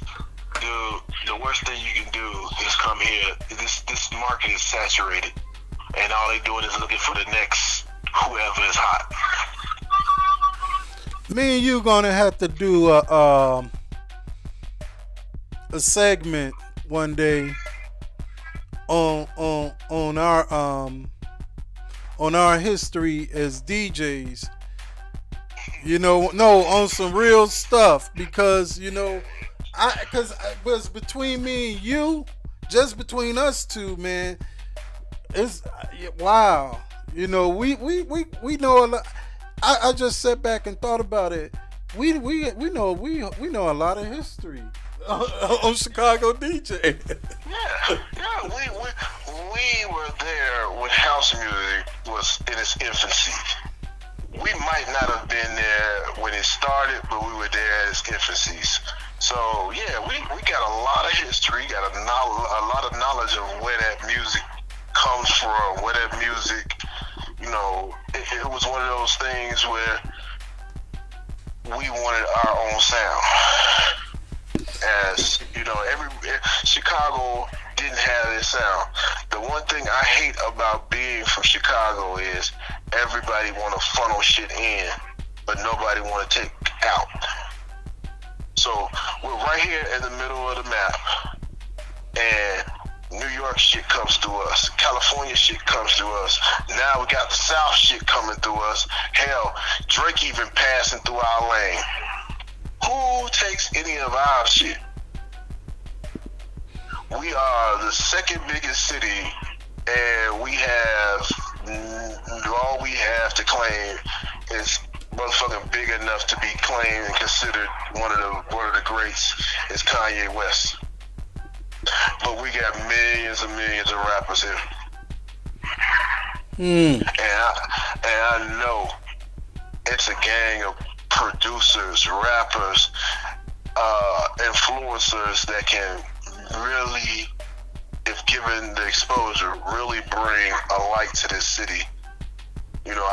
Dude, the worst thing you can do is come here. This market is saturated, and all they doing is looking for the next whoever is hot. Me and you gonna have to do a segment one day on our history as DJs. You know, no, on some real stuff, because you know, because it was between me and you, just between us two, man. It's wow. You know, we know a lot. I just sat back and thought about it. We know a lot of history on Chicago DJ. Yeah. We were there when house music was in its infancy. We might not have been there when it started, but we were there at its infancies. So yeah, we got a lot of history, got a lot of knowledge of where that music comes from, where that music, you know, it was one of those things where we wanted our own sound. As you know, Chicago didn't have this sound. The one thing I hate about being from Chicago is everybody want to funnel shit in, but nobody want to take out. So we're right here in the middle of the map, and New York shit comes through us. California shit comes through us. Now we got the South shit coming through us. Hell, Drake even passing through our lane. Who takes any of our shit? We are the second biggest city, and we have all we have to claim is motherfucking big enough to be claimed and considered one of the greats is Kanye West. But we got millions and millions of rappers here. And I know it's a gang of producers, rappers, influencers that can really, if given the exposure, really bring a light to this city. You know, I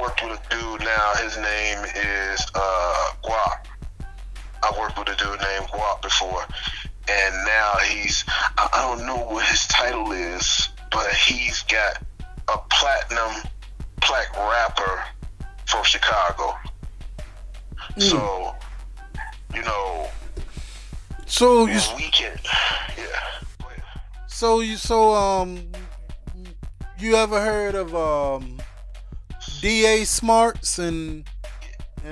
worked with a dude now. His name is Guap. I worked with a dude named Guap before, and now I don't know what his title is, but he's got a platinum plaque rapper from Chicago. So, you know, so we can, yeah. You ever heard of DA Smarts and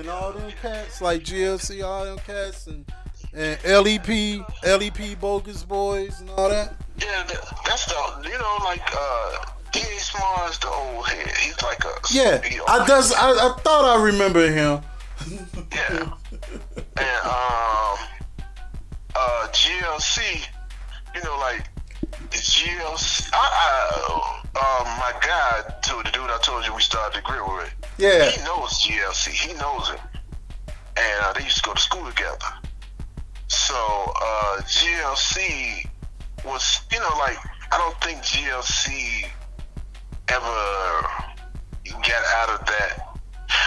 all them cats, like GLC, all them cats, and LEP Bogus Boys and all that? Yeah, that's the, you know, like DA Smart's the old head. He's like a I thought I remember him. Yeah. And GLC, you know, like GLC. My guy, the dude I told you we started the grill with. Yeah. He knows GLC. He knows it. And they used to go to school together. So GLC was, you know, like, I don't think GLC ever got out of that,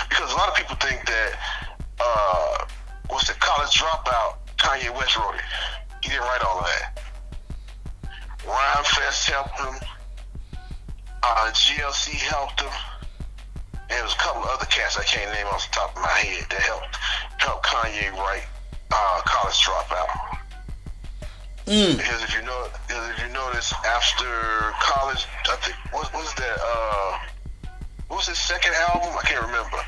because a lot of people think that what's the College Dropout, Kanye West wrote it. He didn't write all of that. Rhyme Fest helped him. GLC helped him. And there was a couple other cats I can't name off the top of my head that helped Kanye write College Dropout. Because if you notice, after college, I think what was that? What was his second album? I can't remember.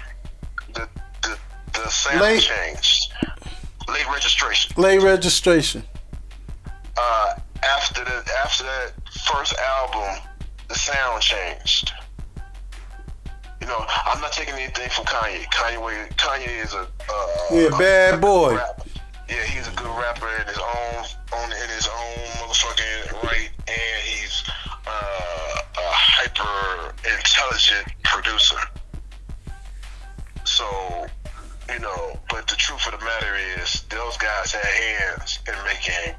The sound changed. Late registration. After that first album, the sound changed. You know, I'm not taking anything from Kanye. Kanye is a bad boy. Rapper. Yeah, he's a good rapper in his own motherfucking right, and he's a hyper intelligent producer. So, you know, but the truth of the matter is, those guys had hands in making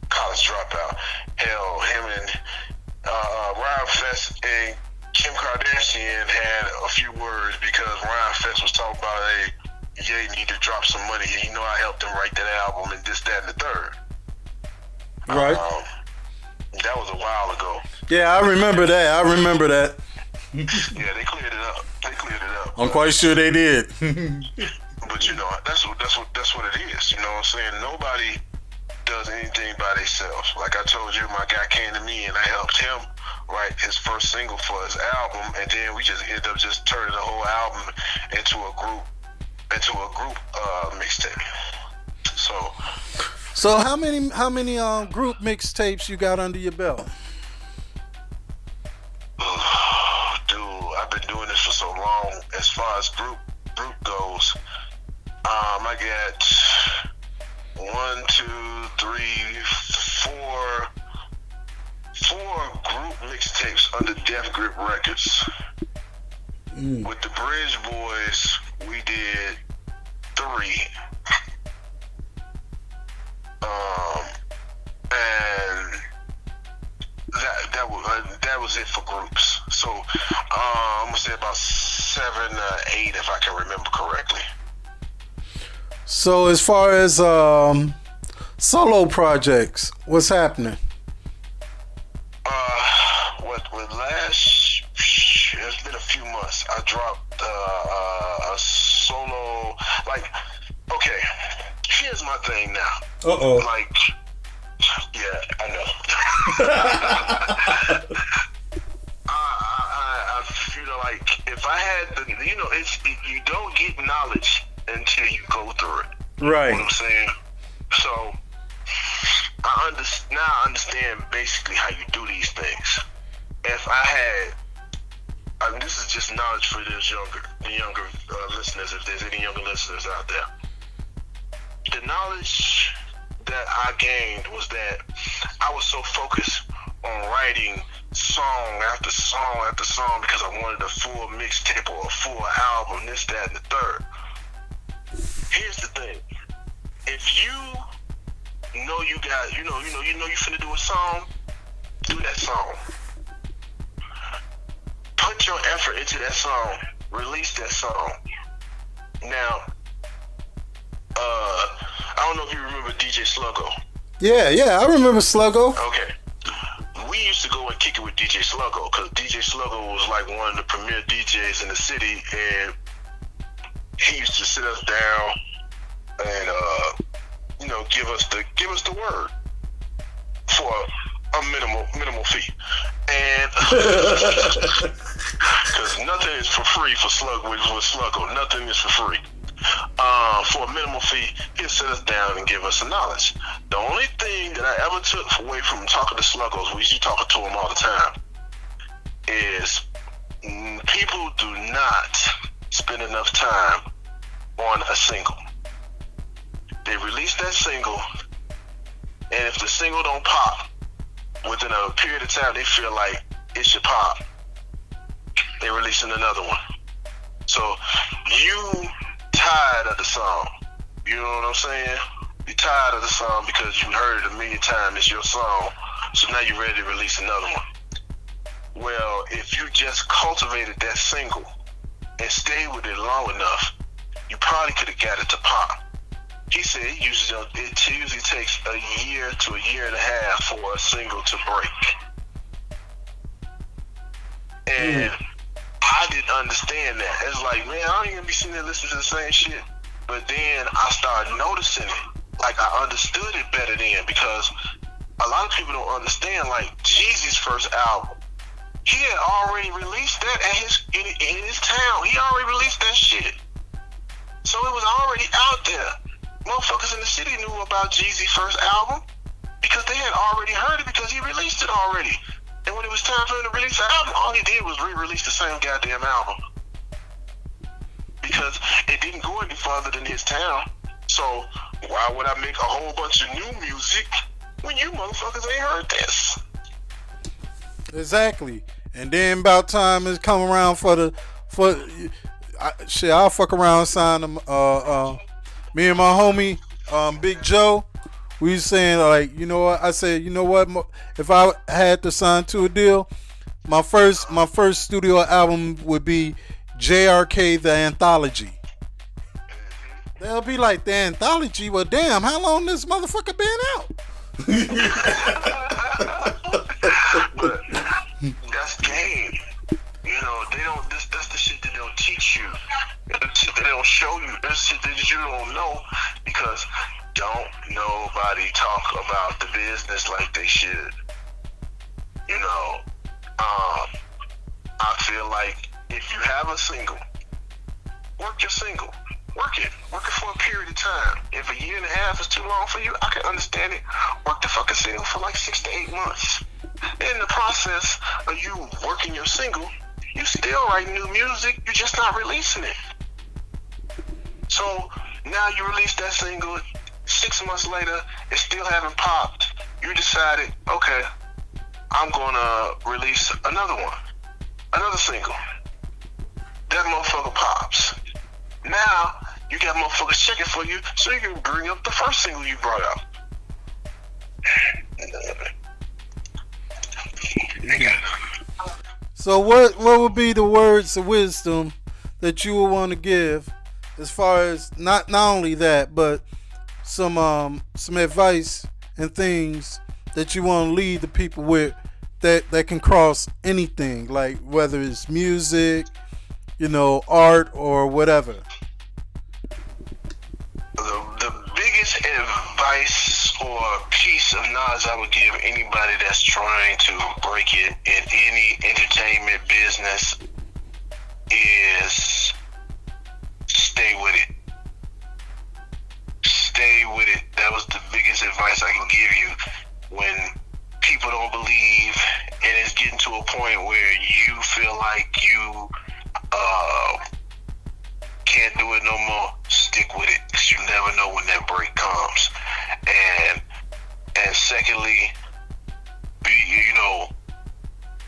College Dropout. Hell, him and Ryan Fest and Kim Kardashian had a few words, because Ryan Fest was talking about, hey, Ye need to drop some money here. You know, I helped him write that album and this, that, and the third. Right. That was a Yeah, I remember that. Yeah, they cleared it up. I'm quite sure they did. But you know, that's what it is. You know what I'm saying? Nobody does anything by themselves. Like I told you, my guy came to me and I helped him write his first single for his album, and then we just ended up just turning the whole album into a group mixtape. So how many group mixtapes you got under your belt? Dude, I've been doing this for so long. As far as group goes, I got 1, 2, 3, 4 group mixtapes under Death Grip Records. With the Bridge Boys, we did 3. And that was it for groups. So I'm gonna say about 7 or 8 if I can remember correctly. So as far as solo projects, what's happening? With last, it's been a few months. I dropped a solo. Like, okay, here's my thing now. Like, yeah, I know. I feel like if I had the, you don't get knowledge until you go through it. Right. You know what I'm saying? So I understand basically how you do these things. If I had, this is just knowledge for the younger listeners, if there's any younger listeners out there. The knowledge that I gained was that I was so focused on writing song after song after song because I wanted a full mixtape or a full album, this, that, and the third. Here's the thing: if you know you finna do a song, do that song. Put your effort into that song. Release that song. Now, I don't know if you remember DJ Sluggo. Yeah, I remember Sluggo. Okay. We used to go and kick it with DJ Sluggo because DJ Sluggo was like one of the premier DJs in the city, and he used to sit us down and give us the word for a minimal fee. And because nothing is for free for Sluggo, nothing is for free. For a minimal fee, he'll sit us down and give us some knowledge. The only thing that I ever took away from talking to Sluggos, we used to talk to him all the time, is people do not spend enough time on a single. They release that single, and if the single don't pop within a period of time, they feel like it should pop. They releasing another one. So you tired of the song. You know what I'm saying? You're tired of the song because you heard it a million times. It's your song. So now you're ready to release another one. Well, if you just cultivated that single and stayed with it long enough, you probably could have got it to pop. He said it usually takes a year to a year and a half for a single to break. And I didn't understand that. It's like, man, I ain't gonna be sitting there listening to the same shit. But then I started noticing it. Like, I understood it better then, because a lot of people don't understand, like, Jeezy's first album, he had already released that in his town. He already released that shit. So it was already out there. Motherfuckers in the city knew about Jeezy's first album because they had already heard it because he released it already. And when it was time for him to release the album, all he did was re-release the same goddamn album. Because it didn't go any further than his town. So why would I make a whole bunch of new music when you motherfuckers ain't heard this? Exactly. And then about time it's come around I'll fuck around and sign them. Me and my homie, Big Joe, we was saying, like, you know what? I said, you know what? If I had to sign to a deal, my first studio album would be JRK The Anthology. They'll be like, the Anthology? Well, damn, how long this motherfucker been out? because you don't know, because don't nobody talk about the business like they should. You know, I feel like if you have a single, work your single. Work it for a period of time. If a year and a half is too long for you, I can understand it. Work the fucking single for like 6 to 8 months. In the process of you working your single, you still writing new music, you're just not releasing it. So now you release that single, 6 months later, it still haven't popped. You decided, okay, I'm gonna release another one, another single. That motherfucker pops. Now you got motherfuckers checking for you, so you can bring up the first single you brought out. So what would be the words of wisdom that you would want to give, as far as not only that, but some advice and things that you want to lead the people with that can cross anything, like whether it's music, art or whatever? The biggest advice or piece of knowledge I would give anybody that's trying to break it in any entertainment business is stay with it. Stay with it. That was the biggest advice I can give you. When people don't believe and it's getting to a point where you feel like you can't do it no more, stick with it, because you never know when that break comes. And secondly,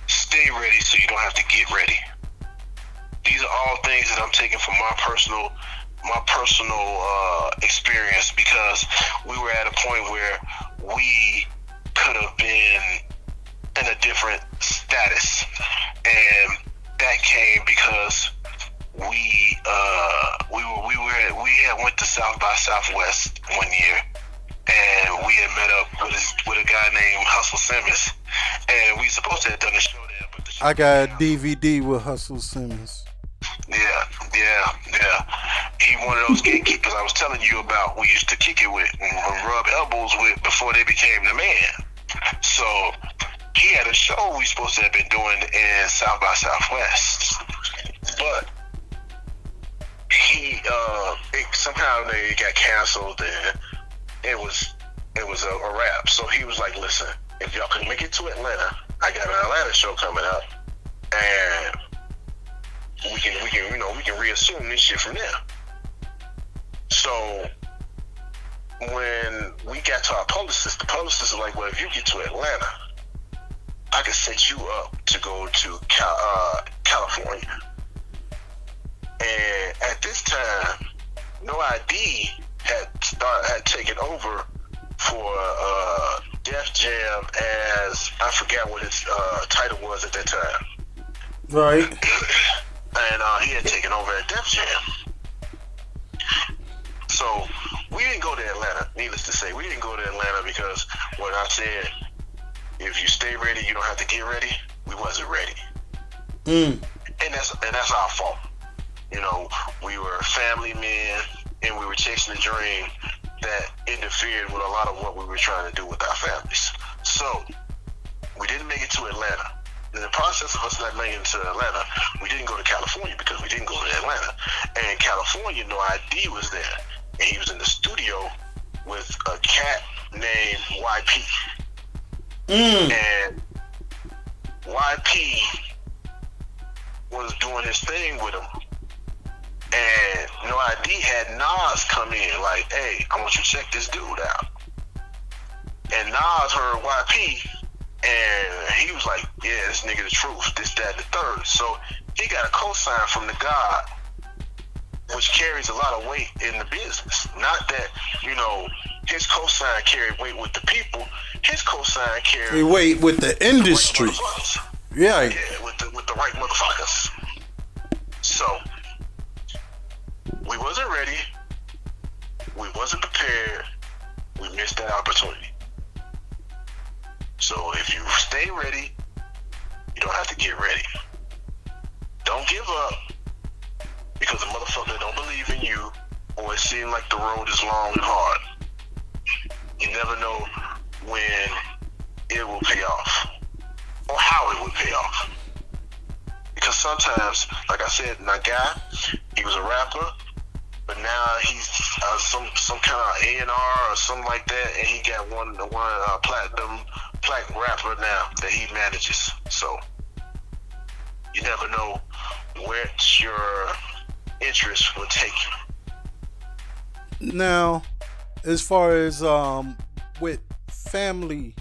stay ready so you don't have to get ready. These are all things that I'm taking from my personal experience, because we were at a point where we could have been in a different status, and that came because we had went to South by Southwest one year, and we had met up with a guy named Hustle Simmons, and we supposed to have done a show there, but the show I got a DVD with Hustle Simmons. Yeah. He one of those gatekeepers I was telling you about. We used to kick it with and rub elbows with before they became the man. So he had a show we supposed to have been doing in South by Southwest, but somehow they got canceled, and it was a wrap. So he was like, "Listen, if y'all can make it to Atlanta, I got an Atlanta show coming up, and we can reassume this shit from there." So when we got to our publicist, the publicist was like, "Well, if you get to Atlanta, I can set you up to go to California." And at this time, No ID had taken over for Def Jam as, I forgot what his title was at that time. Right. And he had taken over at Def Jam. So we didn't go to Atlanta. Needless to say, we didn't go to Atlanta because when I said, if you stay ready, you don't have to get ready, we wasn't ready. And that's our fault. We were family men, and we were chasing a dream that interfered with a lot of what we were trying to do with our families. So we didn't make it to Atlanta. In the process of us not making it to Atlanta, we didn't go to California because we didn't go to Atlanta. And in California, No ID was there, and he was in the studio with a cat named YP. And YP was doing his thing with him. And No ID had Nas come in like, "Hey, I want you to check this dude out." And Nas heard YP, and he was like, "Yeah, this nigga the truth, this, that, and the third." So he got a cosign from the God, which carries a lot of weight in the business. Not that, his cosign carried weight with the people. His cosign carried weight with the industry. Yeah, with the right motherfuckers. So we wasn't ready. We wasn't prepared. We missed that opportunity. So if you stay ready, you don't have to get ready. Don't give up because a motherfucker don't believe in you or it seems like the road is long and hard. You never know when it will pay off or how it will pay off. Because sometimes, like I said, my guy, he was a rapper, but now he's some kind of A&R or something like that, and he got one platinum rapper now that he manages. So you never know where your interest will take you. Now, as far as with family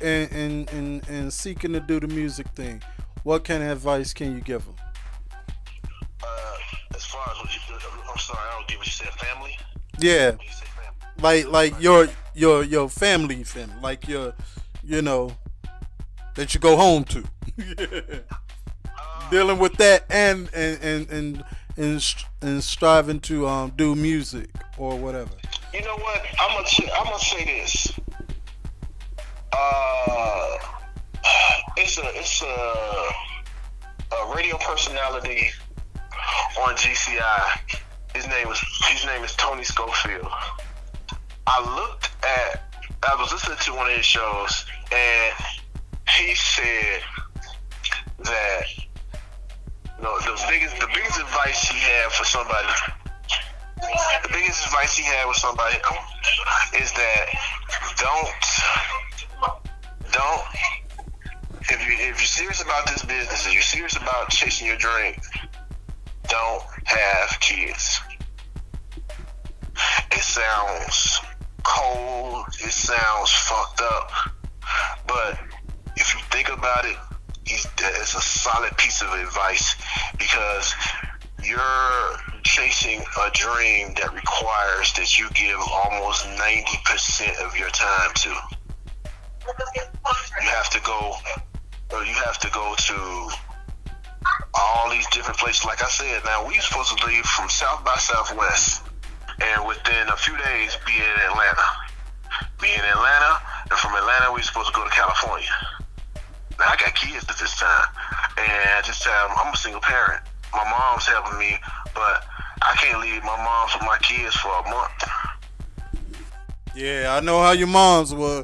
and seeking to do the music thing, what kind of advice can you give them? As far as I'm sorry, I don't get what you said. Family? Yeah, When you say family. like your family, like your, that you go home to. Dealing with that and striving to do music or whatever. You know what? I'm gonna say this. It's a radio personality on GCI. His name is Tony Schofield. I was listening to one of his shows, and he said that the biggest advice he had for somebody. The biggest advice he had with somebody is that don't if you're serious about this business and you're serious about chasing your dream, don't have kids. It sounds cold, it sounds fucked up, but if you think about it, it's a solid piece of advice, because you're chasing a dream that requires that you give almost 90% of your time to. You have to go to all these different places. Like I said, now we supposed to leave from South by Southwest, and within a few days be in Atlanta. And from Atlanta we supposed to go to California. Now I got kids at this time, and at this time I'm a single parent. My mom's helping me, but I can't leave my mom for my kids for a month. Yeah, I know how your moms were.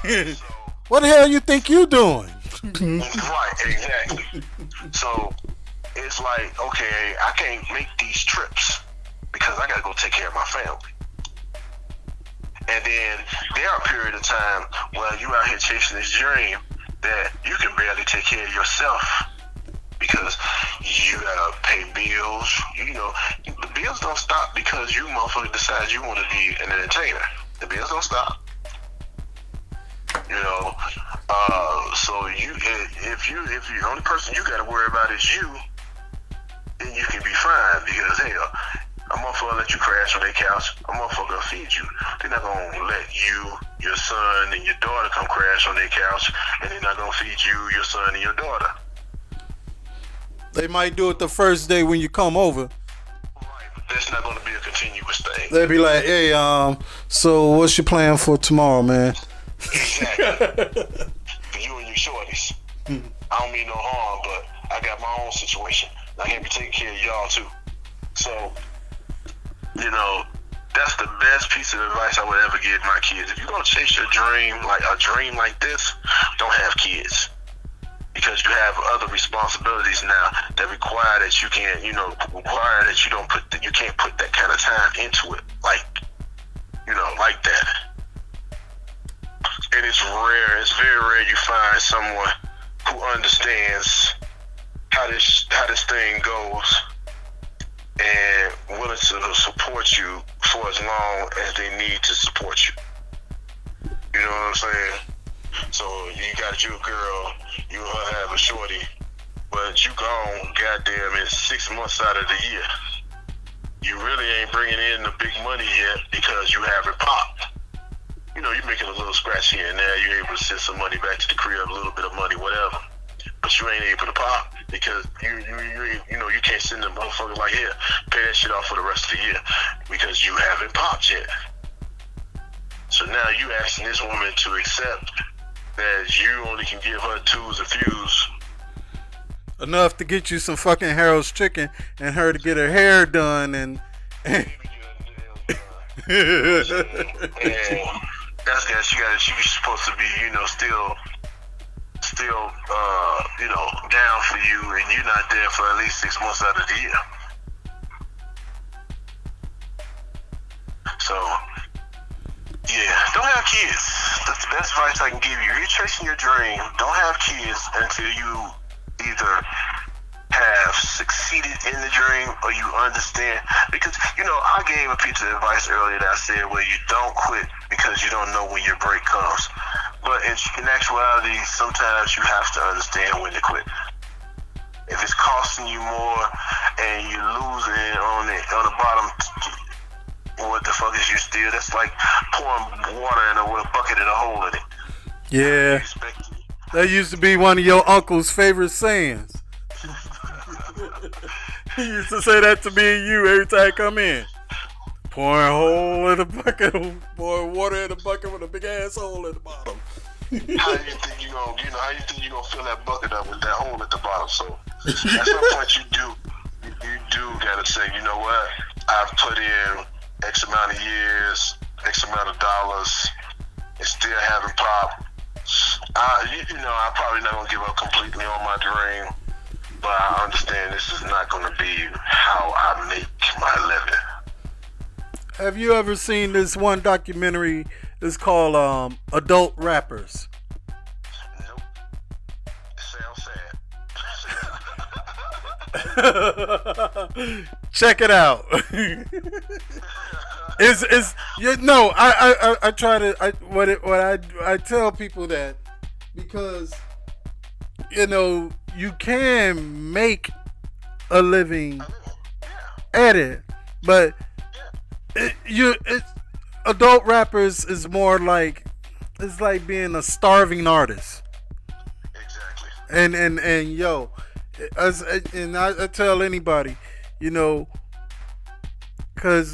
Yeah, right. So, what the hell you think you doing? right, exactly. So it's like, okay, I can't make these trips because I gotta go take care of my family. And then there are a period of time where you out here chasing this dream that you can barely take care of yourself, because you gotta pay bills. The bills don't stop because you motherfucker decide you want to be an entertainer. The bills don't stop. So if the only person you gotta worry about is you, then you can be fine, because hell, a motherfucker let you crash on their couch. A motherfucker will feed you. They're not gonna let you, your son, and your daughter come crash on their couch, and they're not gonna feed you, your son, and your daughter. They might do it the first day when you come over. Right, but that's not gonna be a continuous thing. They be like, hey, so what's your plan for tomorrow, man? Exactly. For you and your shorties. I don't mean no harm, but I got my own situation. I can't be taking care of y'all too. So, that's the best piece of advice I would ever give my kids. If you're gonna chase your dream, like a dream like this, don't have kids. Because you have other responsibilities now that require that you can't, require that you can't put that kind of time into it, like that. And it's very rare you find someone who understands how this thing goes and willing to support you for as long as they need to support you. You know what I'm saying? So you got you a girl, you have a shorty, but you gone goddamn in 6 months out of the year. You really ain't bringing in the big money yet because you haven't popped. You're making a little scratch here and there. You're able to send some money back to the crib, a little bit of money, whatever. But you ain't able to pop because you can't send them motherfucker like, here, pay that shit off for the rest of the year because you haven't popped yet. So now you asking this woman to accept that you only can give her twos and fews. enough to get you some fucking Harold's chicken and her to get her hair done and And that's that. She was supposed to be, still, down for you, and you're not there for at least 6 months out of the year. So, yeah, don't have kids. That's the best advice I can give you. If you're chasing your dream, don't have kids until you either have succeeded in the dream or you understand. Because, I gave a piece of advice earlier that I said, well, you don't quit because you don't know when your break comes. But in actuality, sometimes you have to understand when to quit. If it's costing you more and you're losing on the bottom, what the fuck is you still? That's like pouring water with a bucket and a hole in it. yeah, that used to be one of your uncle's favorite sayings. He used to say that to me and you every time I come in. Pouring a hole in the bucket, pouring water in the bucket with a big ass hole at the bottom. How you think you gonna fill that bucket up with that hole at the bottom? So at some point you do gotta say, you know what? I've put in X amount of years, X amount of dollars, and still haven't popped. I'm probably not gonna give up completely on my dream, but I understand this is not gonna be how I make my living. Have you ever seen this one documentary? It's called Adult Rappers. Nope. It sounds sad. Check it out. I try to I tell people that because you can make a living at it, but Adult Rappers is more like, it's like being a starving artist. Exactly. And I tell anybody, because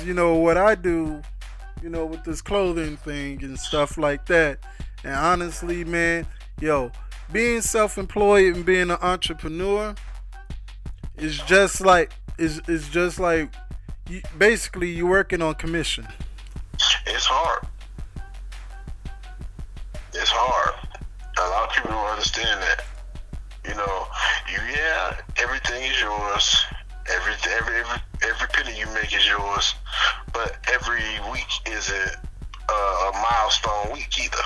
what I do, with this clothing thing and stuff like that, and honestly, man, being self-employed and being an entrepreneur is just like basically you're working on commission. It's hard. It's hard. A lot of people don't understand that. Everything is yours. Every penny you make is yours. But every week isn't a milestone week either.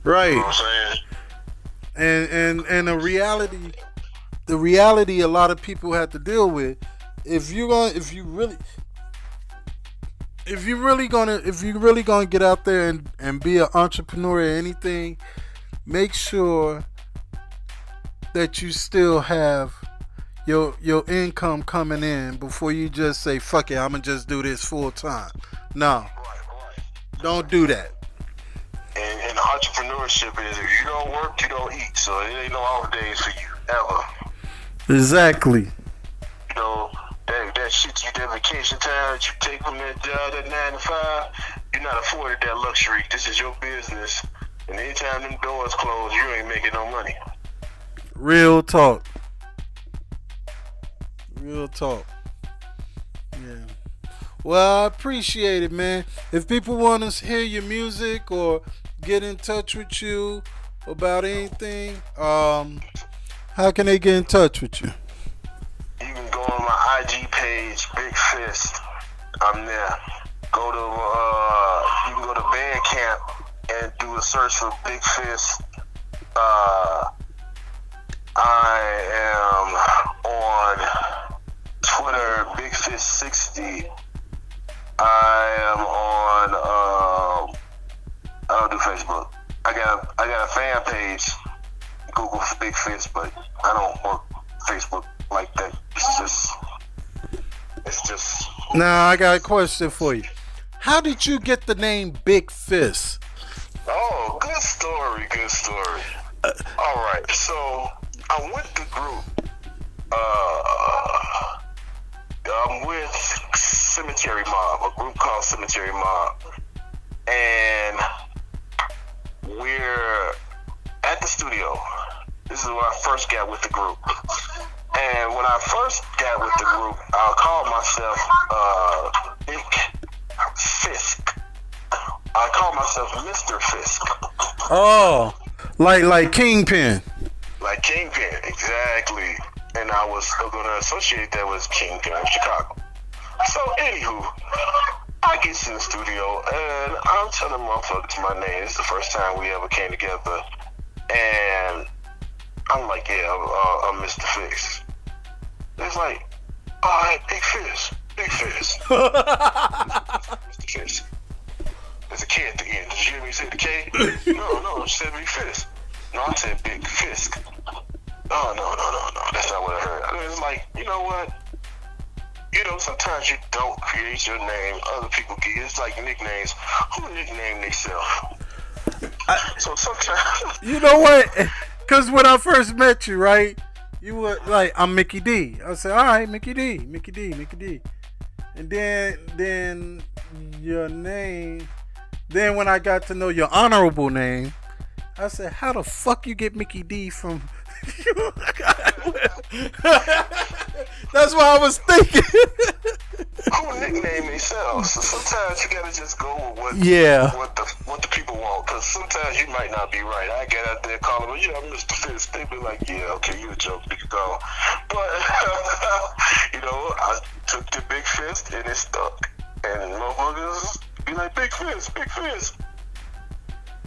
Right. You know what I'm saying? And the reality a lot of people have to deal with, if you're really gonna get out there and be an entrepreneur or anything, make sure that you still have your income coming in before you just say, fuck it, I'm gonna just do this full time. No. Right. Don't do that. And entrepreneurship is, if you don't work, you don't eat. So it ain't no off days for you, ever. Exactly. That shit, that vacation time that you take from that job, that 9 to 5, you're not afforded that luxury. This is your business. And anytime them doors close, you ain't making no money. Real talk. Yeah. Well, I appreciate it, man. If people want to hear your music or get in touch with you about anything, how can they get in touch with you? You can go on my IG page, Big Fist. I'm there. You can go to Bandcamp and do a search for Big Fist. I am on Twitter, Big Fist 60. I am on I don't do Facebook. I got a fan page, Google Big Fist, but I don't work Facebook like that. It's just. Now I got a question for you. How did you get the name Big Fist? Oh, good story. All right, so I'm with the group. I'm with Cemetery Mob, a group called Cemetery Mob, and we're at the studio. This is when I first got with the group, And when I first got with the group, I called myself Big Fisk. I called myself Mr. Fisk. Oh, like Kingpin. Like Kingpin, exactly. And I was going to associate that with Kingpin of Chicago. So, anywho, I get in the studio and I'm telling motherfuckers my name. It's the first time we ever came together. And I'm like, yeah, I'm Mr. Fix. It's like, all right, Big Fizz. Mr. Fizz. There's a K at the end. Did you hear me say the K? No, I said Big Fizz. No, I said Big Fisk. No. That's not what I heard. I mean, it's like, you know what? You know, sometimes you don't create your name. Other people get it. It's like nicknames. Who nickname themselves? So sometimes... You know what? Because when I first met you, right? You were like, I'm Mickey D. I said, all right, Mickey D. And then your name... Then when I got to know your honorable name, I said, how the fuck you get Mickey D from... That's what I was thinking. Who nickname themselves? So sometimes you gotta just go with what the people want. Because sometimes you might not be right. I get out there calling them, yeah, I'm Mr. Fist. They be like, yeah, okay, you a joke, we can go. But you know, I took the Big Fist and it stuck. And motherfuckers be like, Big Fist.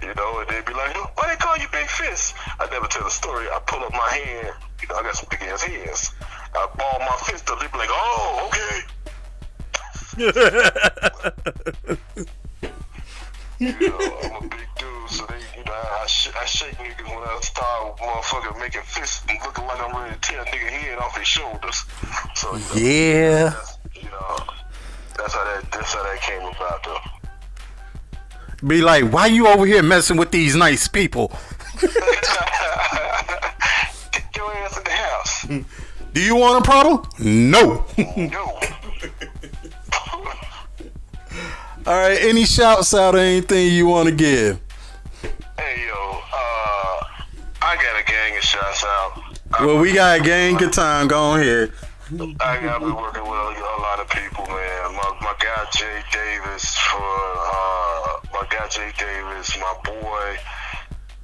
You know, and they'd be like, why they call you Big Fist? I never tell the story. I pull up my hand. You know, I got some big ass hands. I ball my fist up. They be like, oh, okay. You know, I'm a big dude, so they, you know, I shake niggas when I start motherfucking making fists and looking like I'm ready to tear a nigga head off his shoulders. So, you know, that's how that came about, though. Be like, why you over here messing with these nice people? Get your ass in the house. Do you want a problem? No. No. All right, any shouts out or anything you want to give? Hey, yo, I got a gang of shouts out. Well, we got a gang of time. Go on here. I got to be working with a lot of people, man. My guy Jay Davis, my boy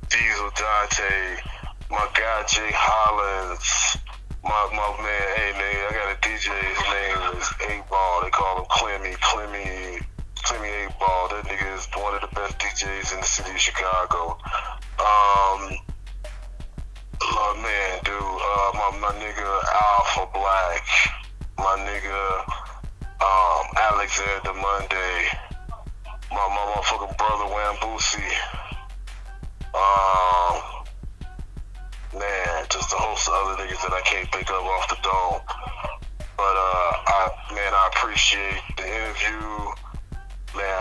Diesel Dante, my guy Jay Hollins, my man, hey man, I got a DJ, his name is 8Ball, they call him Clemmy 8Ball. That nigga is one of the best DJs in the city of Chicago. Man, dude, my nigga Alpha Black, my nigga Alexander Monday, my motherfucking brother Wambusi, man, just a host of other niggas that I can't think of off the dome. But I appreciate the interview, man.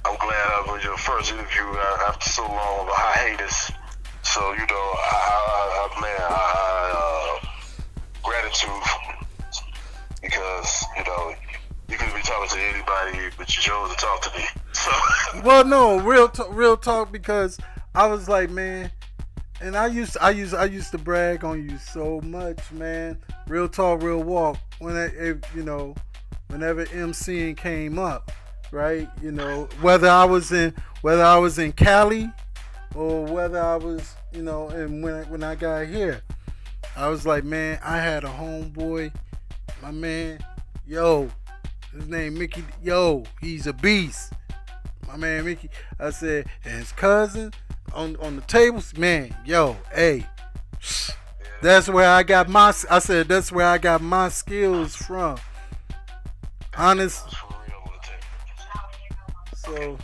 I'm glad I was your first interview after so long of a hiatus. So, you know, gratitude, because, you know, you could be talking to anybody, but you chose to talk to me. So. Well, no, real talk, because I was like, man, and I used to brag on you so much, man. Real talk, real walk. Whenever MCing came up, right? You know, whether I was in Cali or whether I was, you know, and when I got here, I was like, man, I had a homeboy, my man, yo, his name Mickey, yo, he's a beast. My man Mickey, I said, and his cousin on the tables, man, yo, hey, that's where I got my skills from. Honest. So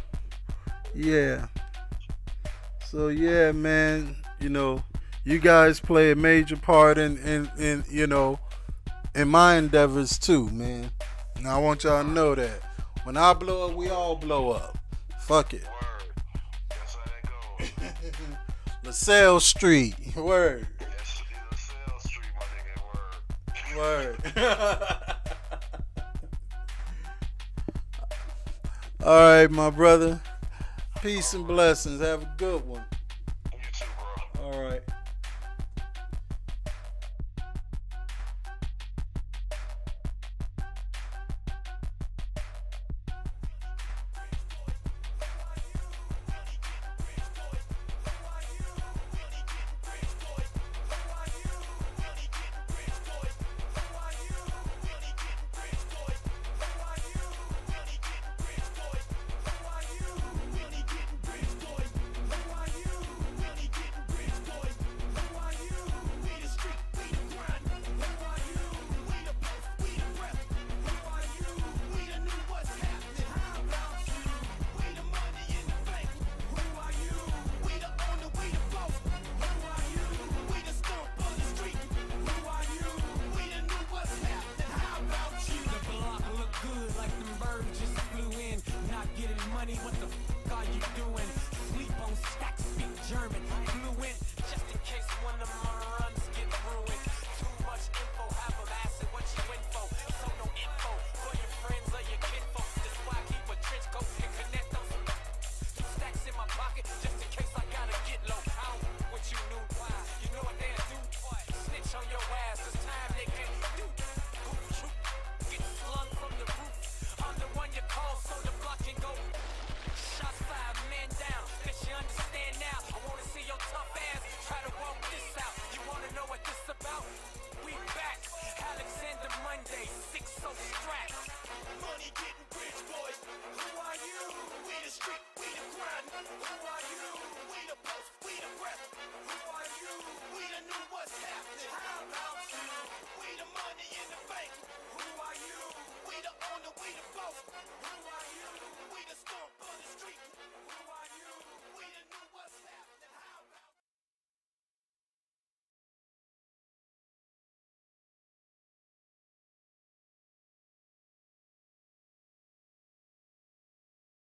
yeah, man, you know, you guys play a major part in you know, in my endeavors too, man. And I want y'all to know that when I blow up, we all blow up. Fuck it. Word. That's how that goes. LaSalle Street. Word. Yes, LaSalle Street, my nigga. Word. All right, my brother. Peace and blessings. Have a good one. You too, bro. All right.